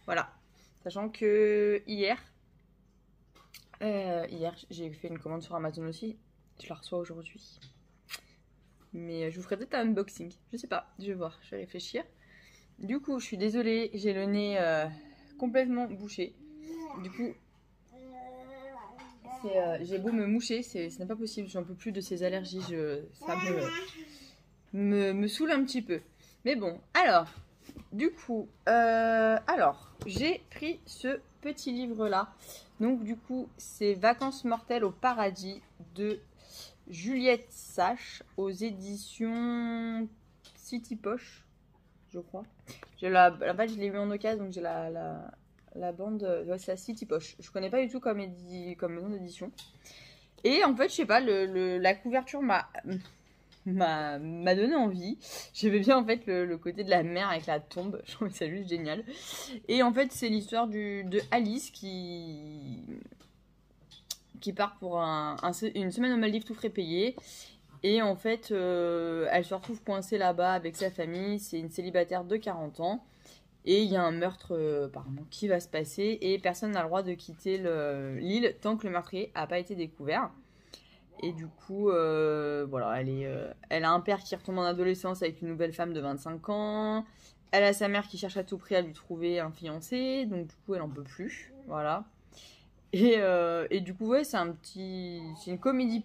S1: Voilà. Sachant que hier, j'ai fait une commande sur Amazon aussi. Je la reçois aujourd'hui. Mais je vous ferai peut-être un unboxing. Je sais pas, je vais voir, je vais réfléchir. Du coup, je suis désolée, j'ai le nez complètement bouché. Du coup, j'ai beau me moucher, ce n'est pas possible. J'en peux plus de ces allergies. Ça me saoule un petit peu. Mais bon, alors, du coup, j'ai pris ce petit livre-là. Donc, du coup, c'est Vacances mortelles au paradis de Juliette Sache aux éditions City Poche, je crois. En fait, je l'ai eu en occasion, donc j'ai la bande. C'est la City Poche. Je connais pas du tout comme maison d'édition. Et en fait, je sais pas, la couverture m'a donné envie. J'aimais bien en fait le côté de la mer avec la tombe. Je trouvais ça juste génial. Et en fait, c'est l'histoire de Alice qui part pour une semaine aux Maldives tout frais payé. Et en fait, elle se retrouve coincée là-bas avec sa famille. C'est une célibataire de 40 ans. Et il y a un meurtre apparemment qui va se passer. Et personne n'a le droit de quitter l'île tant que le meurtrier n'a pas été découvert. Et du coup, voilà, elle a un père qui retombe en adolescence avec une nouvelle femme de 25 ans. Elle a sa mère qui cherche à tout prix à lui trouver un fiancé. Donc du coup, elle en peut plus. Voilà. Et du coup, ouais, c'est une comédie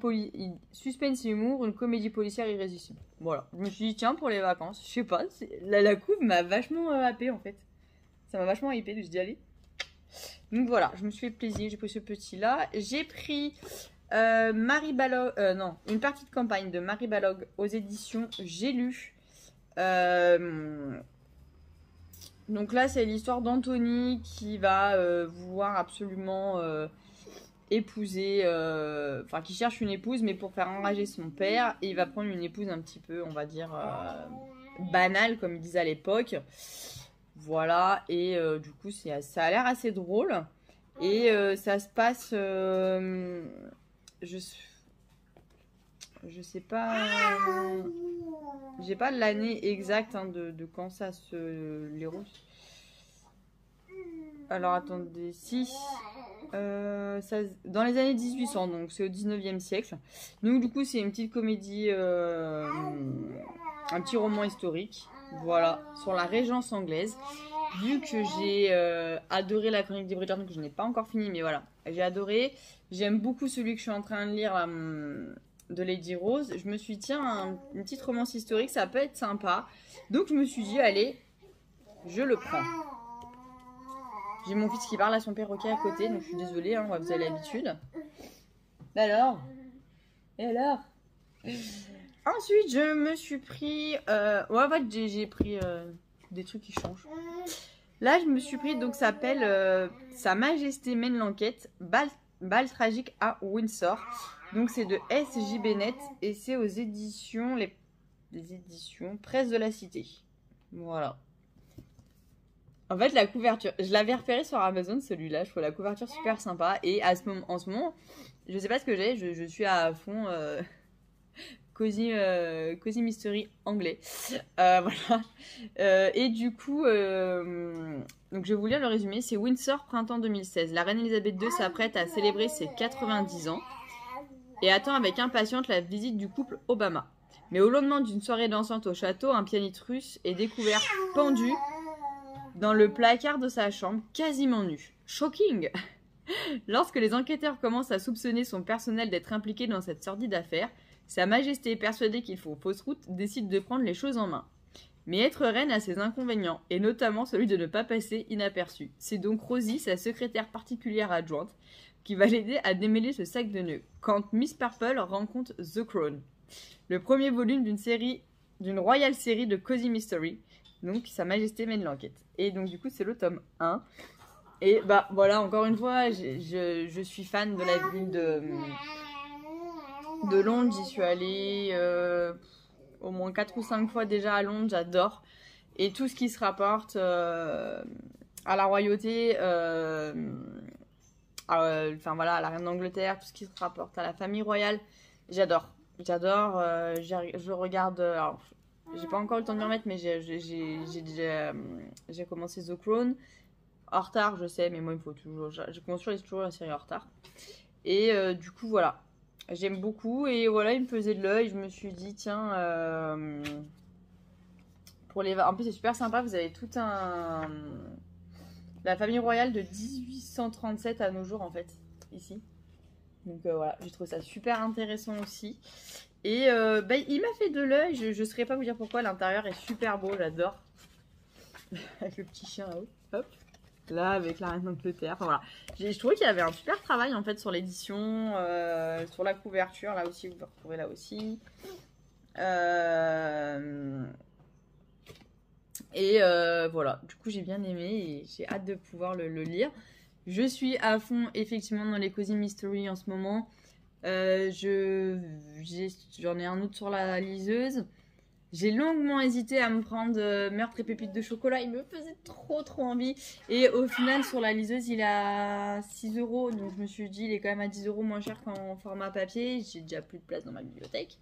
S1: suspense et humour, une comédie policière irrésistible. Voilà. Je me suis dit, tiens, pour les vacances, je sais pas, la couve m'a vachement happé en fait. Ça m'a vachement hypé, je me suis dit, allez. Donc voilà, je me suis fait plaisir, j'ai pris ce petit-là. J'ai pris Marie Balog, non, une partie de campagne de Marie Balog aux éditions J'ai lu. Donc là, c'est l'histoire d'Anthony qui va vouloir absolument épouser, enfin qui cherche une épouse, mais pour faire enrager son père, et il va prendre une épouse un petit peu, on va dire, banale, comme ils disaient à l'époque. Voilà, et du coup, ça a l'air assez drôle. Et ça se passe, je sais pas, j'ai pas l'année exacte hein, de quand ça se déroule. Alors attendez, si, dans les années 1800, donc c'est au 19e siècle. Donc du coup c'est une petite comédie, un petit roman historique, voilà, sur la Régence anglaise. Vu que j'ai adoré la chronique des Bridgerton, que je n'ai pas encore fini, mais voilà, j'ai adoré. J'aime beaucoup celui que je suis en train de lire là, de Lady Rose. Je me suis dit, tiens, une petite romance historique, ça peut être sympa. Donc je me suis dit, allez, je le prends. J'ai mon fils qui parle à son perroquet à côté, donc je suis désolée, hein, vous avez l'habitude. Alors Et alors Ensuite, je me suis pris... ouais, en fait, j'ai pris des trucs qui changent. Là, je me suis pris, donc ça s'appelle Sa Majesté mène l'enquête, bal tragique à Windsor. Donc c'est de S.J. Bennett et c'est aux éditions, les éditions Presse de la Cité. Voilà. En fait, la couverture, je l'avais repéré sur Amazon, celui-là. Je trouve la couverture super sympa. Et en ce moment, je sais pas ce que j'ai, je suis à fond Cozy Mystery anglais. Voilà. Et du coup, donc je vais vous lire le résumé. C'est Windsor, printemps 2016. La reine Elisabeth II s'apprête à célébrer ses 90 ans et attend avec impatience la visite du couple Obama. Mais au lendemain d'une soirée dansante au château, un pianiste russe est découvert pendu dans le placard de sa chambre, quasiment nu. Shocking! Lorsque les enquêteurs commencent à soupçonner son personnel d'être impliqué dans cette sordide affaire, Sa Majesté, persuadée qu'il faut fausse route, décide de prendre les choses en main. Mais être reine a ses inconvénients, et notamment celui de ne pas passer inaperçu. C'est donc Rosie, sa secrétaire particulière adjointe, qui va l'aider à démêler ce sac de nœuds, quand Miss Purple rencontre The Crown, le premier volume d'une royale série de Cozy Mystery. Donc Sa Majesté mène l'enquête. Et donc du coup c'est le tome 1. Et bah voilà, encore une fois, je suis fan de la ville de Londres. J'y suis allée au moins 4 ou 5 fois déjà à Londres, j'adore. Et tout ce qui se rapporte à la royauté, enfin voilà, à la reine d'Angleterre, tout ce qui se rapporte à la famille royale, j'adore. J'adore, je regarde, alors j'ai pas encore eu le temps de m'y remettre, mais j'ai commencé The Crown. En retard, je sais, mais moi, il faut toujours. Je construis toujours la série en retard. Et du coup, voilà. J'aime beaucoup. Et voilà, il me faisait de l'œil. Je me suis dit, tiens. En plus, c'est super sympa. Vous avez tout un. La famille royale de 1837 à nos jours, en fait. Ici. Donc voilà, j'ai trouvé ça super intéressant aussi. Et bah, il m'a fait de l'œil. Je ne saurais pas vous dire pourquoi. L'intérieur est super beau. J'adore. Avec le petit chien là-haut. Hop. Là avec la reine d'Angleterre, enfin, voilà. Je trouvais qu'il y avait un super travail en fait sur l'édition, sur la couverture, là aussi vous pouvez retrouver là aussi. Et voilà, du coup j'ai bien aimé et j'ai hâte de pouvoir le lire. Je suis à fond effectivement dans les Cozy Mystery en ce moment. J'en ai un autre sur la liseuse. J'ai longuement hésité à me prendre Meurtre et pépites de chocolat. Il me faisait trop envie. Et au final, sur la liseuse, il est à 6 euros. Donc je me suis dit, il est quand même à 10 euros moins cher qu'en format papier. J'ai déjà plus de place dans ma bibliothèque.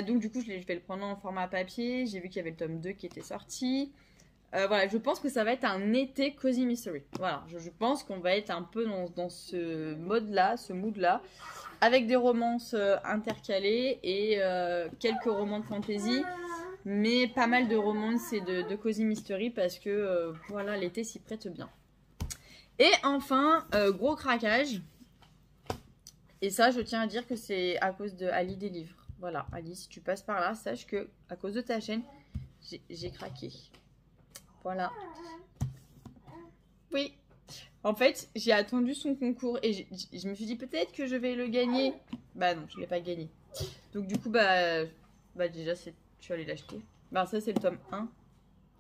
S1: Donc du coup, je vais le prendre en format papier. J'ai vu qu'il y avait le tome 2 qui était sorti. Voilà, je pense que ça va être un été Cozy Mystery. Voilà, je pense qu'on va être un peu dans ce mode-là, ce mood-là. Avec des romances intercalées et quelques romans de fantasy, mais pas mal de romances et de cozy mystery parce que voilà, l'été s'y prête bien. Et enfin, gros craquage. Et ça, je tiens à dire que c'est à cause de Ali des livres. Voilà, Ali, si tu passes par là, sache que à cause de ta chaîne, j'ai craqué. Voilà. Oui. En fait, j'ai attendu son concours et je me suis dit peut-être que je vais le gagner. Bah non, je l'ai pas gagné. Donc du coup, bah déjà, je suis allée l'acheter. Bah ça, c'est le tome 1.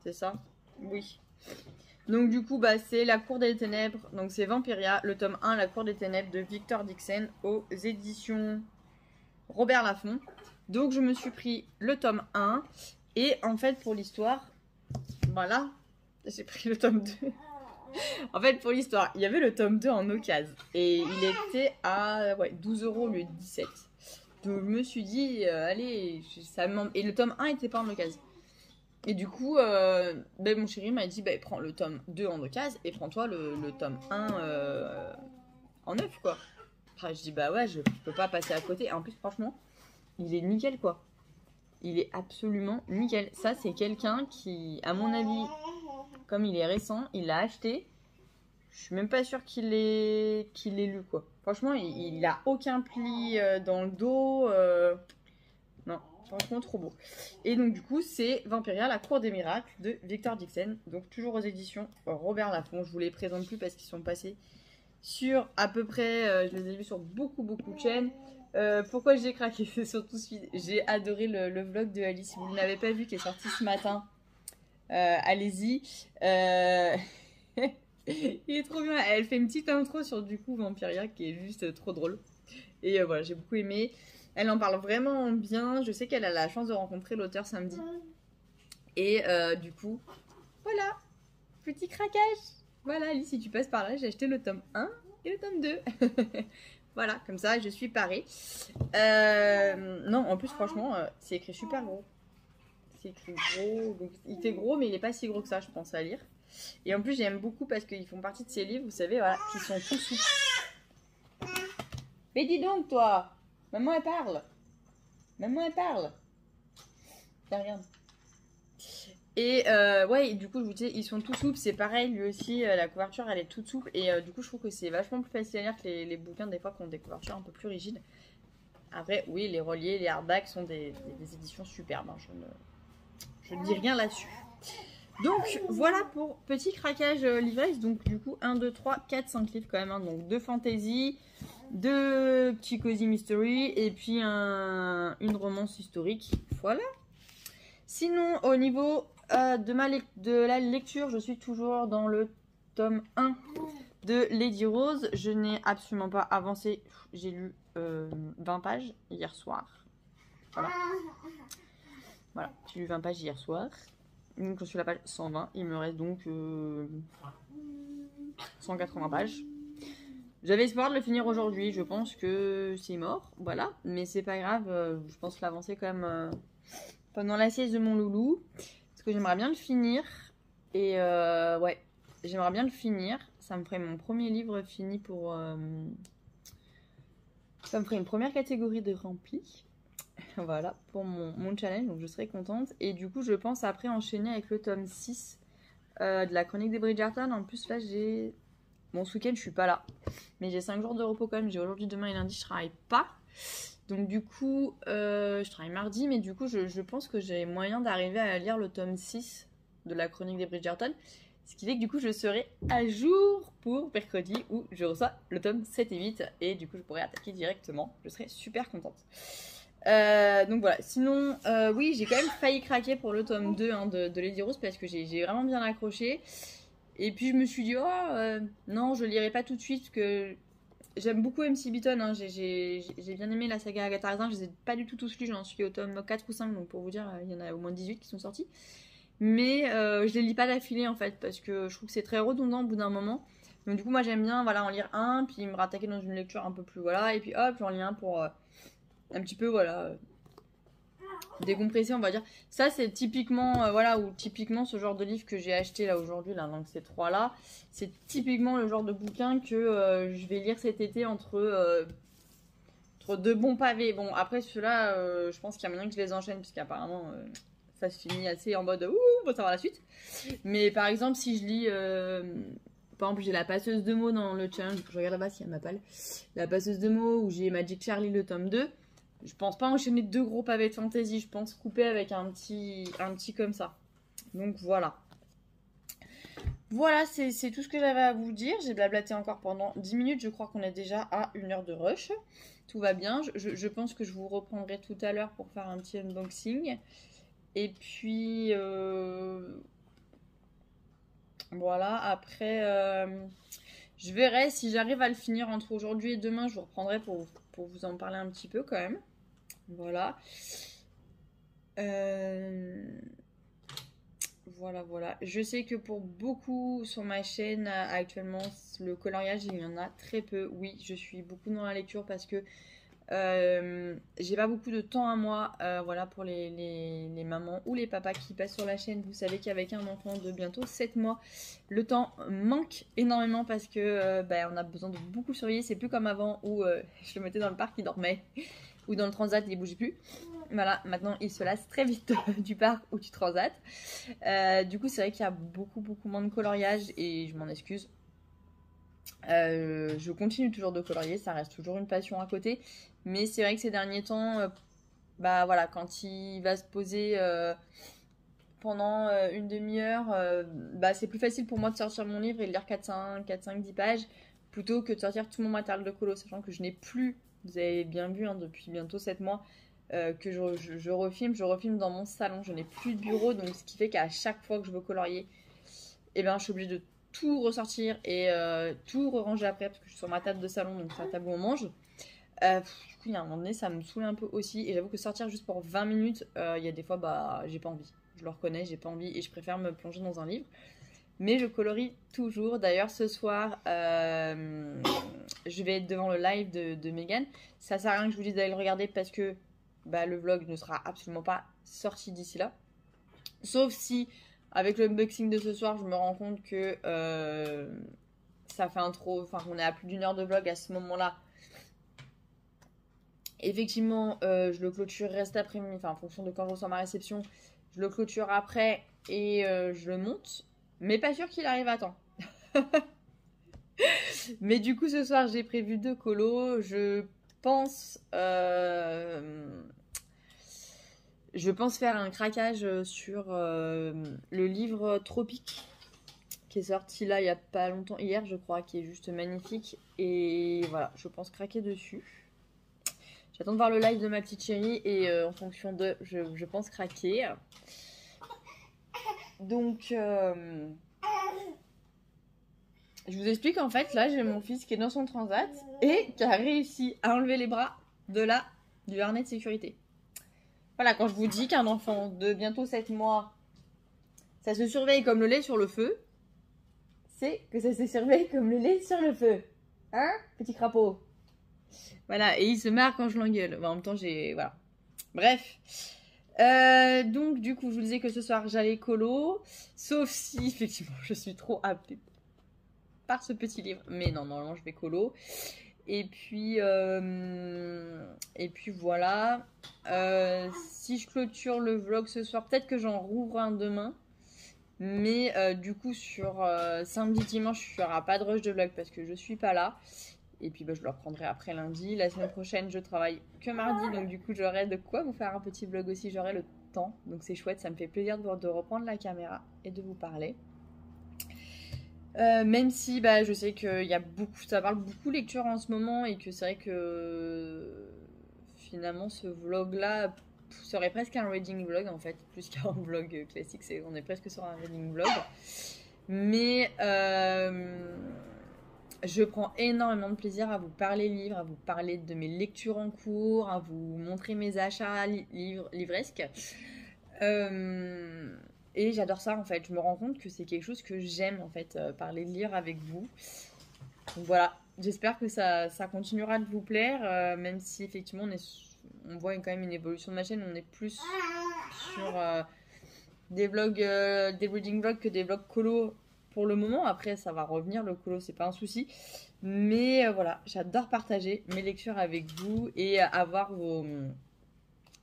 S1: C'est ça? Oui. Donc du coup, bah c'est La Cour des Ténèbres. Donc c'est Vampiria, le tome 1, La Cour des Ténèbres de Victor Dixon aux éditions Robert Laffont. Donc je me suis pris le tome 1. Et en fait, pour l'histoire, voilà, j'ai pris le tome 2. En fait, pour l'histoire, il y avait le tome 2 en occasion et il était à 12 euros au lieu de 17. Donc je me suis dit, allez, ça et le tome 1 était pas en occasion. Et du coup, mon chéri m'a dit, prends le tome 2 en occasion et prends-toi le tome 1 en neuf, quoi. Enfin, je dis, bah ouais, je peux pas passer à côté. Et en plus, franchement, il est nickel, quoi. Il est absolument nickel. Ça, c'est quelqu'un qui, à mon avis, comme il est récent, il l'a acheté. Je suis même pas sûre qu'il l'ait lu, quoi. Franchement, il a aucun pli dans le dos. Non, franchement, trop beau. Et donc, du coup, c'est Vampiria, La Cour des Miracles de Victor Dixon. Donc, toujours aux éditions Robert Laffont. Je vous les présente plus parce qu'ils sont passés sur à peu près... je les ai vus sur beaucoup de chaînes. Pourquoi j'ai craqué? C'est surtout j'ai adoré le vlog de Alice. Si vous ne l'avez pas vu, qui est sorti ce matin, allez-y. Il est trop bien. Elle fait une petite intro sur du coup Vampiria qui est juste trop drôle. Et voilà, j'ai beaucoup aimé. Elle en parle vraiment bien. Je sais qu'elle a la chance de rencontrer l'auteur samedi. Et du coup, voilà, petit craquage. Voilà, Alice, si tu passes par là, j'ai acheté le tome 1 et le tome 2. Voilà, comme ça, je suis parée. Non, en plus, franchement, c'est écrit super gros. C'est écrit gros. Donc, il fait gros, mais il n'est pas si gros que ça, je pense, à lire. Et en plus, j'aime beaucoup parce qu'ils font partie de ces livres, vous savez, voilà, qui sont tout souples. Mais dis donc, toi, maman, elle parle. Maman, elle parle. Tiens, regarde. Et ouais, du coup, je vous disais, ils sont tout souples. C'est pareil, lui aussi, la couverture, elle est toute souple. Et du coup, je trouve que c'est vachement plus facile à lire que les bouquins, des fois, qui ont des couvertures un peu plus rigides. Après, oui, les reliés, les hardbacks sont des éditions superbes. Hein. Je ne dis rien là-dessus. Donc voilà pour petit craquage livresque. Donc du coup 1, 2, 3, 4, 5 livres quand même. Hein. Donc 2 fantasy, 2 petits cozy mystery et puis une romance historique. Voilà. Sinon au niveau de la lecture, je suis toujours dans le tome 1 de Lady Rose. Je n'ai absolument pas avancé. J'ai lu 20 pages hier soir. Voilà. Voilà, j'ai lu 20 pages hier soir. Donc je suis à la page 120, il me reste donc 180 pages. J'avais espoir de le finir aujourd'hui, je pense que c'est mort, voilà. Mais c'est pas grave, je pense l'avancer quand même pendant la sieste de mon loulou. Parce que j'aimerais bien le finir. Et ouais, j'aimerais bien le finir. Ça me ferait mon premier livre fini pour... ça me ferait une première catégorie de rempli. Voilà, pour mon challenge, donc je serai contente. Et du coup, je pense après enchaîner avec le tome 6 de la chronique des Bridgerton. En plus, là, j'ai... Bon, ce week-end, je suis pas là. Mais j'ai 5 jours de repos quand même. J'ai aujourd'hui, demain et lundi, je travaille pas. Donc du coup, je travaille mardi. Mais du coup, je pense que j'ai moyen d'arriver à lire le tome 6 de la chronique des Bridgerton. Ce qui fait que du coup, je serai à jour pour mercredi où je reçois le tome 7 et 8. Et du coup, je pourrai attaquer directement. Je serai super contente. Donc voilà, sinon oui, j'ai quand même failli craquer pour le tome 2 hein, de Lady Rose parce que j'ai vraiment bien accroché. Et puis je me suis dit, non, je lirai pas tout de suite parce que j'aime beaucoup MC Beaton, hein. J'ai bien aimé la saga Agatha Harkness, je les ai pas du tout tous lus, j'en suis au tome 4 ou 5, donc pour vous dire, il y en a au moins 18 qui sont sortis. Mais je les lis pas d'affilée en fait, parce que je trouve que c'est très redondant au bout d'un moment. Donc du coup moi j'aime bien voilà, en lire un, puis me rattaquer dans une lecture un peu plus voilà, et puis hop, j'en lis un pour un petit peu voilà, décompresser on va dire. Ça c'est typiquement voilà, ou typiquement ce genre de livre que j'ai acheté là aujourd'hui, là, donc ces trois là, c'est typiquement le genre de bouquin que je vais lire cet été entre deux bons pavés. Bon après ceux-là, je pense qu'il y a moyen que je les enchaîne, puisqu'apparemment ça se finit assez en mode ouh, on va savoir la suite. Mais par exemple si je lis par exemple j'ai la passeuse de mots dans le challenge, je regarde là-bas s'il y a ma palle, la passeuse de mots, ou j'ai Magic Charlie le tome 2, je pense pas enchaîner deux gros pavés de fantasy, je pense couper avec un petit comme ça. Donc voilà. Voilà, c'est tout ce que j'avais à vous dire. J'ai blablaté encore pendant 10 minutes. Je crois qu'on est déjà à 1 heure de rush. Tout va bien. Je pense que je vous reprendrai tout à l'heure pour faire un petit unboxing. Et puis, voilà. Après, je verrai si j'arrive à le finir entre aujourd'hui et demain. Je vous reprendrai pour vous en parler un petit peu quand même. Voilà. Voilà. Je sais que pour beaucoup sur ma chaîne actuellement, le coloriage, il y en a très peu. Oui, je suis beaucoup dans la lecture parce que j'ai pas beaucoup de temps à moi. Voilà, pour les mamans ou les papas qui passent sur la chaîne. Vous savez qu'avec un enfant de bientôt 7 mois, le temps manque énormément parce que on a besoin de beaucoup surveiller. C'est plus comme avant où je le mettais dans le parc, il dormait, ou dans le transat, il bougeait plus. Voilà, maintenant il se lasse très vite du parc ou du transat. Du coup, c'est vrai qu'il y a beaucoup moins de coloriage et je m'en excuse. Je continue toujours de colorier, ça reste toujours une passion à côté. Mais c'est vrai que ces derniers temps, voilà, quand il va se poser pendant une demi-heure, c'est plus facile pour moi de sortir mon livre et de lire 4-5-10 pages plutôt que de sortir tout mon matériel de colo, sachant que je n'ai plus, vous avez bien vu hein, depuis bientôt 7 mois, que je refilme dans mon salon. Je n'ai plus de bureau, donc ce qui fait qu'à chaque fois que je veux colorier, je suis obligée de tout ressortir et tout ranger après, parce que je suis sur ma table de salon, donc c'est la table où on mange. Du coup, il y a un moment donné, ça me saoule un peu aussi, et j'avoue que sortir juste pour 20 minutes, il y a des fois, j'ai pas envie. Je le reconnais, j'ai pas envie, et je préfère me plonger dans un livre. Mais je colorie toujours. D'ailleurs, ce soir, je vais être devant le live de Megan. Ça sert à rien que je vous dise d'aller le regarder parce que le vlog ne sera absolument pas sorti d'ici là. Sauf si, avec le unboxing de ce soir, je me rends compte que ça fait on est à plus d'1 heure de vlog à ce moment-là. Effectivement, je le clôturerai cet après-midi, en fonction de quand je reçois ma réception. Je le clôture après et je le monte. Mais pas sûr qu'il arrive à temps. Mais du coup, ce soir, j'ai prévu 2 colos. Je pense faire un craquage sur le livre Tropique, qui est sorti là il n'y a pas longtemps, hier je crois, qui est juste magnifique. Et voilà, je pense craquer dessus. J'attends de voir le live de ma petite chérie et en fonction de, je pense craquer. Donc, je vous explique en fait, là j'ai mon fils qui est dans son transat et qui a réussi à enlever les bras du harnais de sécurité. Voilà, quand je vous dis qu'un enfant de bientôt 7 mois, ça se surveille comme le lait sur le feu, c'est que ça se surveille comme le lait sur le feu. Hein, petit crapaud? Voilà, et il se marre quand je l'engueule. En même temps, voilà. Bref. Donc, du coup, je vous disais que ce soir, j'allais colo. Sauf si, effectivement, je suis trop happée par ce petit livre. Mais non, normalement, je vais colo. Et puis voilà. Si je clôture le vlog ce soir, peut-être que j'en rouvre un demain. Mais du coup, sur samedi, dimanche, il n'y aura pas de rush de vlog parce que je suis pas là. Et puis je le reprendrai après lundi. La semaine prochaine, je travaille que mardi. Donc du coup, j'aurai de quoi vous faire un petit vlog aussi. J'aurai le temps. Donc c'est chouette. Ça me fait plaisir de reprendre la caméra et de vous parler. Même si je sais qu'il y a ça parle beaucoup lecture en ce moment. Et que c'est vrai que finalement, ce vlog-là serait presque un reading vlog en fait. Plus qu'un vlog classique. On est presque sur un reading vlog. Mais... Je prends énormément de plaisir à vous parler livres, à vous parler de mes lectures en cours, à vous montrer mes achats livresques. Et j'adore ça en fait. Je me rends compte que c'est quelque chose que j'aime en fait, parler de lire avec vous. Donc voilà, j'espère que ça continuera de vous plaire, même si effectivement on voit quand même une évolution de ma chaîne. On est plus sur des vlogs, des reading vlogs que des vlogs colo pour le moment. Après, ça va revenir, le colo, c'est pas un souci. Mais voilà, j'adore partager mes lectures avec vous et avoir vos...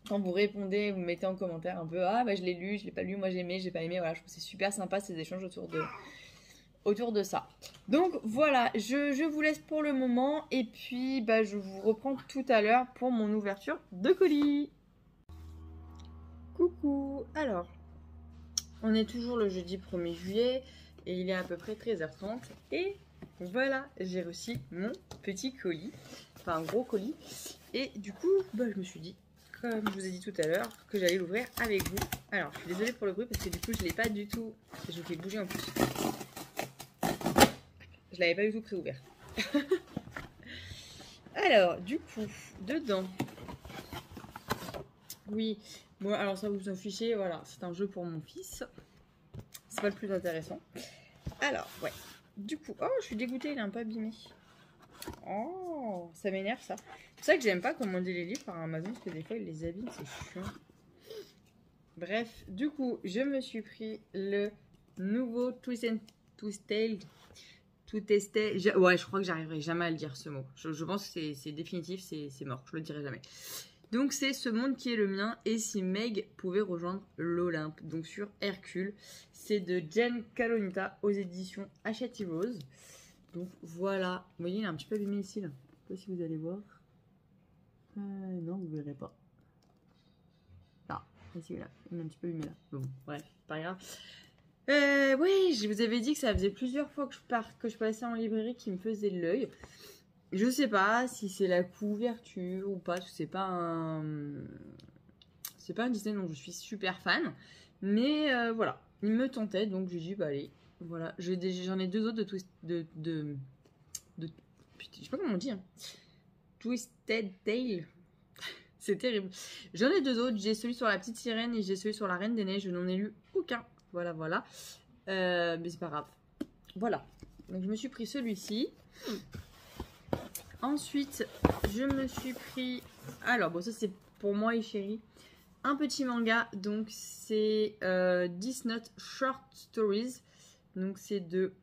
S1: Quand vous répondez, vous mettez en commentaire un peu ah bah je l'ai lu, je l'ai pas lu, moi j'ai aimé, j'ai pas aimé. Voilà, je trouve que c'est super sympa ces échanges autour de ça. Donc voilà, je vous laisse pour le moment et puis bah, je vous reprends tout à l'heure pour mon ouverture de colis. Coucou, alors on est toujours le jeudi 1er juillet et il est à peu près 13h30 et voilà, j'ai reçu mon petit colis, enfin un gros colis et du coup bah, je me suis dit, comme je vous ai dit tout à l'heure, que j'allais l'ouvrir avec vous. Alors je suis désolée pour le bruit parce que du coup je l'ai pas du tout, je vous fais bouger en plus, je l'avais pas du tout pré-ouvert. Alors du coup, dedans, oui, bon alors ça vous en fichez, voilà, c'est un jeu pour mon fils. C'est pas le plus intéressant. Alors, ouais. Du coup, oh, je suis dégoûtée, il est un peu abîmé. Oh, ça m'énerve ça. C'est pour ça que j'aime pas commander les livres par Amazon, parce que des fois, ils les abîment, c'est chiant. Bref, du coup, je me suis pris le nouveau Twisted. Ouais, je crois que j'arriverai jamais à le dire, ce mot. Je pense que c'est définitif, c'est mort, je le dirai jamais. Donc c'est Ce monde qui est le mien et si Meg pouvait rejoindre l'Olympe. Donc sur Hercule. C'est de Jen Calonita aux éditions Hachette Rose. Donc voilà. Vous voyez, il est un petit peu abîmé ici là. Je sais pas si vous allez voir. Non, vous verrez pas. Ah, ici, là. Il est un petit peu abîmé là. Bon, bref, pas grave. Oui, je vous avais dit que ça faisait plusieurs fois que je passais en librairie qui me faisait de l'œil. Je sais pas si c'est la couverture ou pas, c'est pas un Disney dont je suis super fan, mais voilà, il me tentait donc j'ai dit bah allez, voilà, j'en ai deux autres de putain, je sais pas comment on dit, hein. Twisted Tale, c'est terrible. J'en ai deux autres, j'ai celui sur la petite sirène et j'ai celui sur la Reine des Neiges, je n'en ai lu aucun, voilà, mais c'est pas grave, voilà. Donc je me suis pris celui-ci. Ensuite, je me suis pris... Alors, bon, ça c'est pour moi et chérie. Un petit manga, donc c'est Death Note Short Stories. Donc c'est de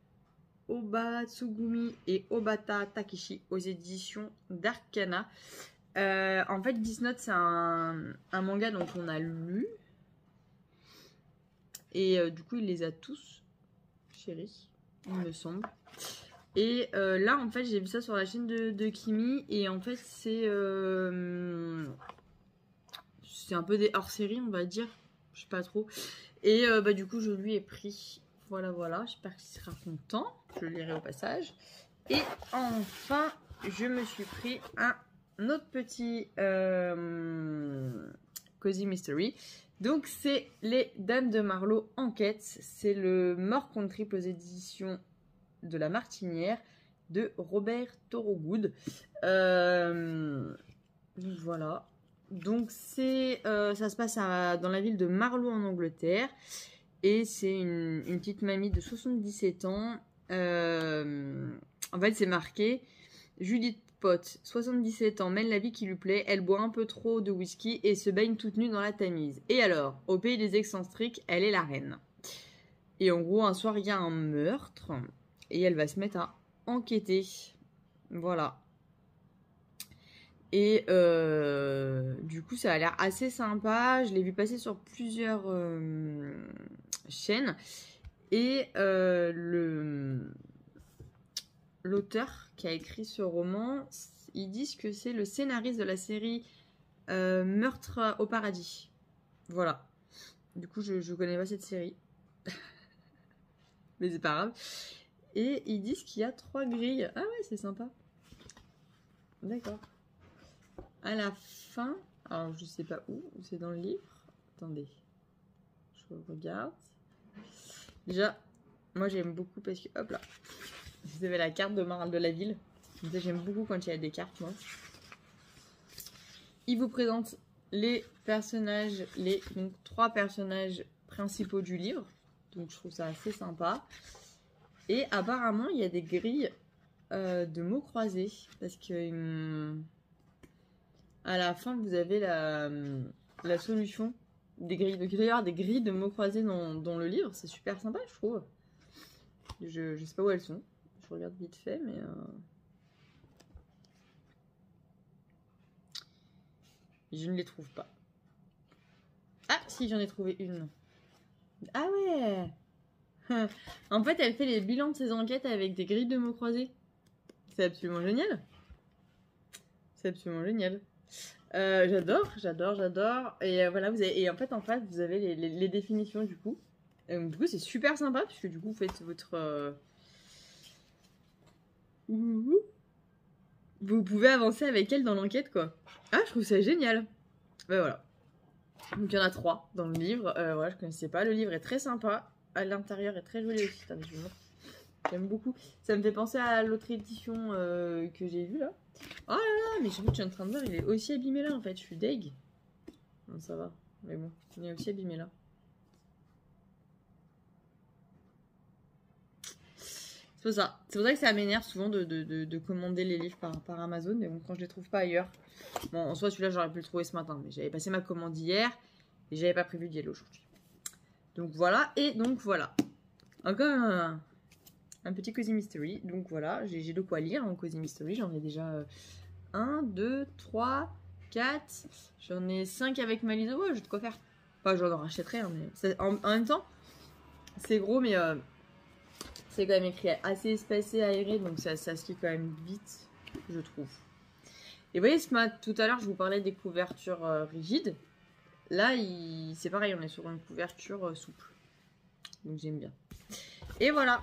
S1: Oba Tsugumi et Obata Takeshi aux éditions d'Arcana. En fait, Death Note, c'est un manga dont on a lu. Et du coup, il les a tous, chérie, il me semble. Et là, en fait, j'ai vu ça sur la chaîne de Kimi. Et en fait, c'est un peu des hors-série, on va dire. Je sais pas trop. Et bah, du coup, je lui ai pris. Voilà, voilà. J'espère qu'il sera content. Je le lirai au passage. Et enfin, je me suis pris un autre petit Cozy Mystery. Donc, c'est Les Dames de Marlowe Enquête. C'est le Mort contre Triple aux éditions de La Martinière de Robert Thorogood. Voilà. Donc ça se passe dans la ville de Marlow en Angleterre. Et c'est une petite mamie de 77 ans. En fait, c'est marqué Judith Potts, 77 ans, mène la vie qui lui plaît. Elle boit un peu trop de whisky et se baigne toute nue dans la Tamise. Et alors, au pays des excentriques, elle est la reine. Et en gros, un soir, il y a un meurtre. Et elle va se mettre à enquêter. Voilà. Et du coup, ça a l'air assez sympa. Je l'ai vu passer sur plusieurs chaînes. Et l'auteur qui a écrit ce roman, ils disent que c'est le scénariste de la série Meurtre au paradis. Voilà. Du coup, je connais pas cette série. Mais c'est pas grave. Et ils disent qu'il y a 3 grilles. Ah ouais, c'est sympa. D'accord. À la fin, alors je sais pas où c'est dans le livre. Attendez, je regarde. Déjà, Moi j'aime beaucoup parce que, hop là, vous avez la carte de Morale de la Ville. J'aime beaucoup quand il y a des cartes, moi. Il vous présente les personnages, donc 3 personnages principaux du livre. Donc je trouve ça assez sympa. Et apparemment, il y a des grilles de mots croisés. Parce que à la fin, vous avez la solution des grilles. Donc il doit y avoir des grilles de mots croisés dans le livre. C'est super sympa, je trouve. Je sais pas où elles sont. Je regarde vite fait, mais... je ne les trouve pas. Ah, si, j'en ai trouvé une. Ah ouais. En fait, elle fait les bilans de ses enquêtes avec des grilles de mots croisés. C'est absolument génial. C'est absolument génial. J'adore. Et voilà, vous avez... Et en fait, en face, vous avez les définitions du coup. Et donc, du coup, c'est super sympa, puisque du coup, vous faites votre... Vous pouvez avancer avec elle dans l'enquête, quoi. Ah, je trouve ça génial. Ben voilà. Donc, il y en a 3 dans le livre. Voilà, je connaissais pas. Le livre est très sympa. À l'intérieur est très joli aussi. J'aime beaucoup. Ça me fait penser à l'autre édition que j'ai vue là. Oh là là, mais je suis en train de voir, il est aussi abîmé là en fait. Je suis deg. Non, ça va. Mais bon, il est aussi abîmé là. C'est pour ça que ça m'énerve souvent de commander les livres par Amazon. Mais bon, quand je les trouve pas ailleurs. Bon, en soi, celui-là, j'aurais pu le trouver ce matin. Mais j'avais passé ma commande hier. Et j'avais pas prévu d'y aller aujourd'hui. Donc voilà. Et donc voilà. Encore un petit Cozy Mystery. Donc voilà, j'ai de quoi lire en Cozy Mystery. J'en ai déjà 1, 2, 3, 4. J'en ai 5 avec ma liste. Ouais, j'ai de quoi faire. Enfin, j'en rachèterai. Hein, mais en même temps, c'est gros, mais c'est quand même écrit assez espacé, aéré. Donc ça se lit quand même vite, je trouve. Et vous voyez, tout à l'heure, je vous parlais des couvertures rigides. Là, c'est pareil, on est sur une couverture souple. Donc j'aime bien. Et voilà.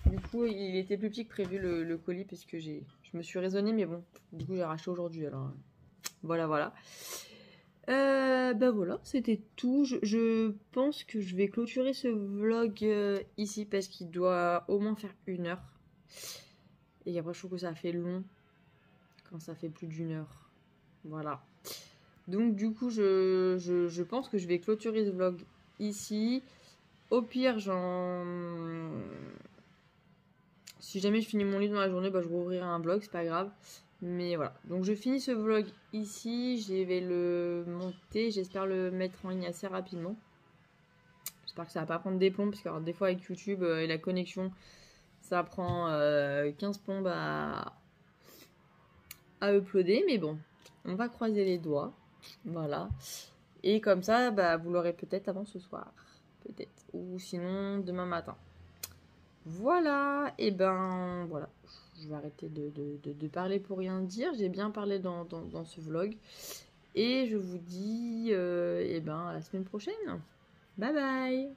S1: Du coup, il était plus petit que prévu le colis parce que je me suis raisonnée, mais bon, du coup, j'ai racheté aujourd'hui. Alors, voilà. Bah voilà, c'était tout. Je pense que je vais clôturer ce vlog ici parce qu'il doit au moins faire 1 heure. Et après, je trouve que ça fait long quand ça fait plus d'1 heure. Voilà. Donc, du coup, je pense que je vais clôturer ce vlog ici. Au pire, si jamais je finis mon livre dans la journée, bah, je rouvrirai un vlog, c'est pas grave. Mais voilà, donc je finis ce vlog ici, je vais le monter, j'espère le mettre en ligne assez rapidement. J'espère que ça va pas prendre des plombs, parce que alors, des fois avec YouTube et la connexion, ça prend 15 plombes à uploader. Mais bon, on va croiser les doigts, voilà. Et comme ça, bah, vous l'aurez peut-être avant ce soir, peut-être, ou sinon demain matin. Voilà, et ben voilà, je vais arrêter de parler pour rien dire. J'ai bien parlé dans ce vlog. Et je vous dis et ben à la semaine prochaine. Bye bye.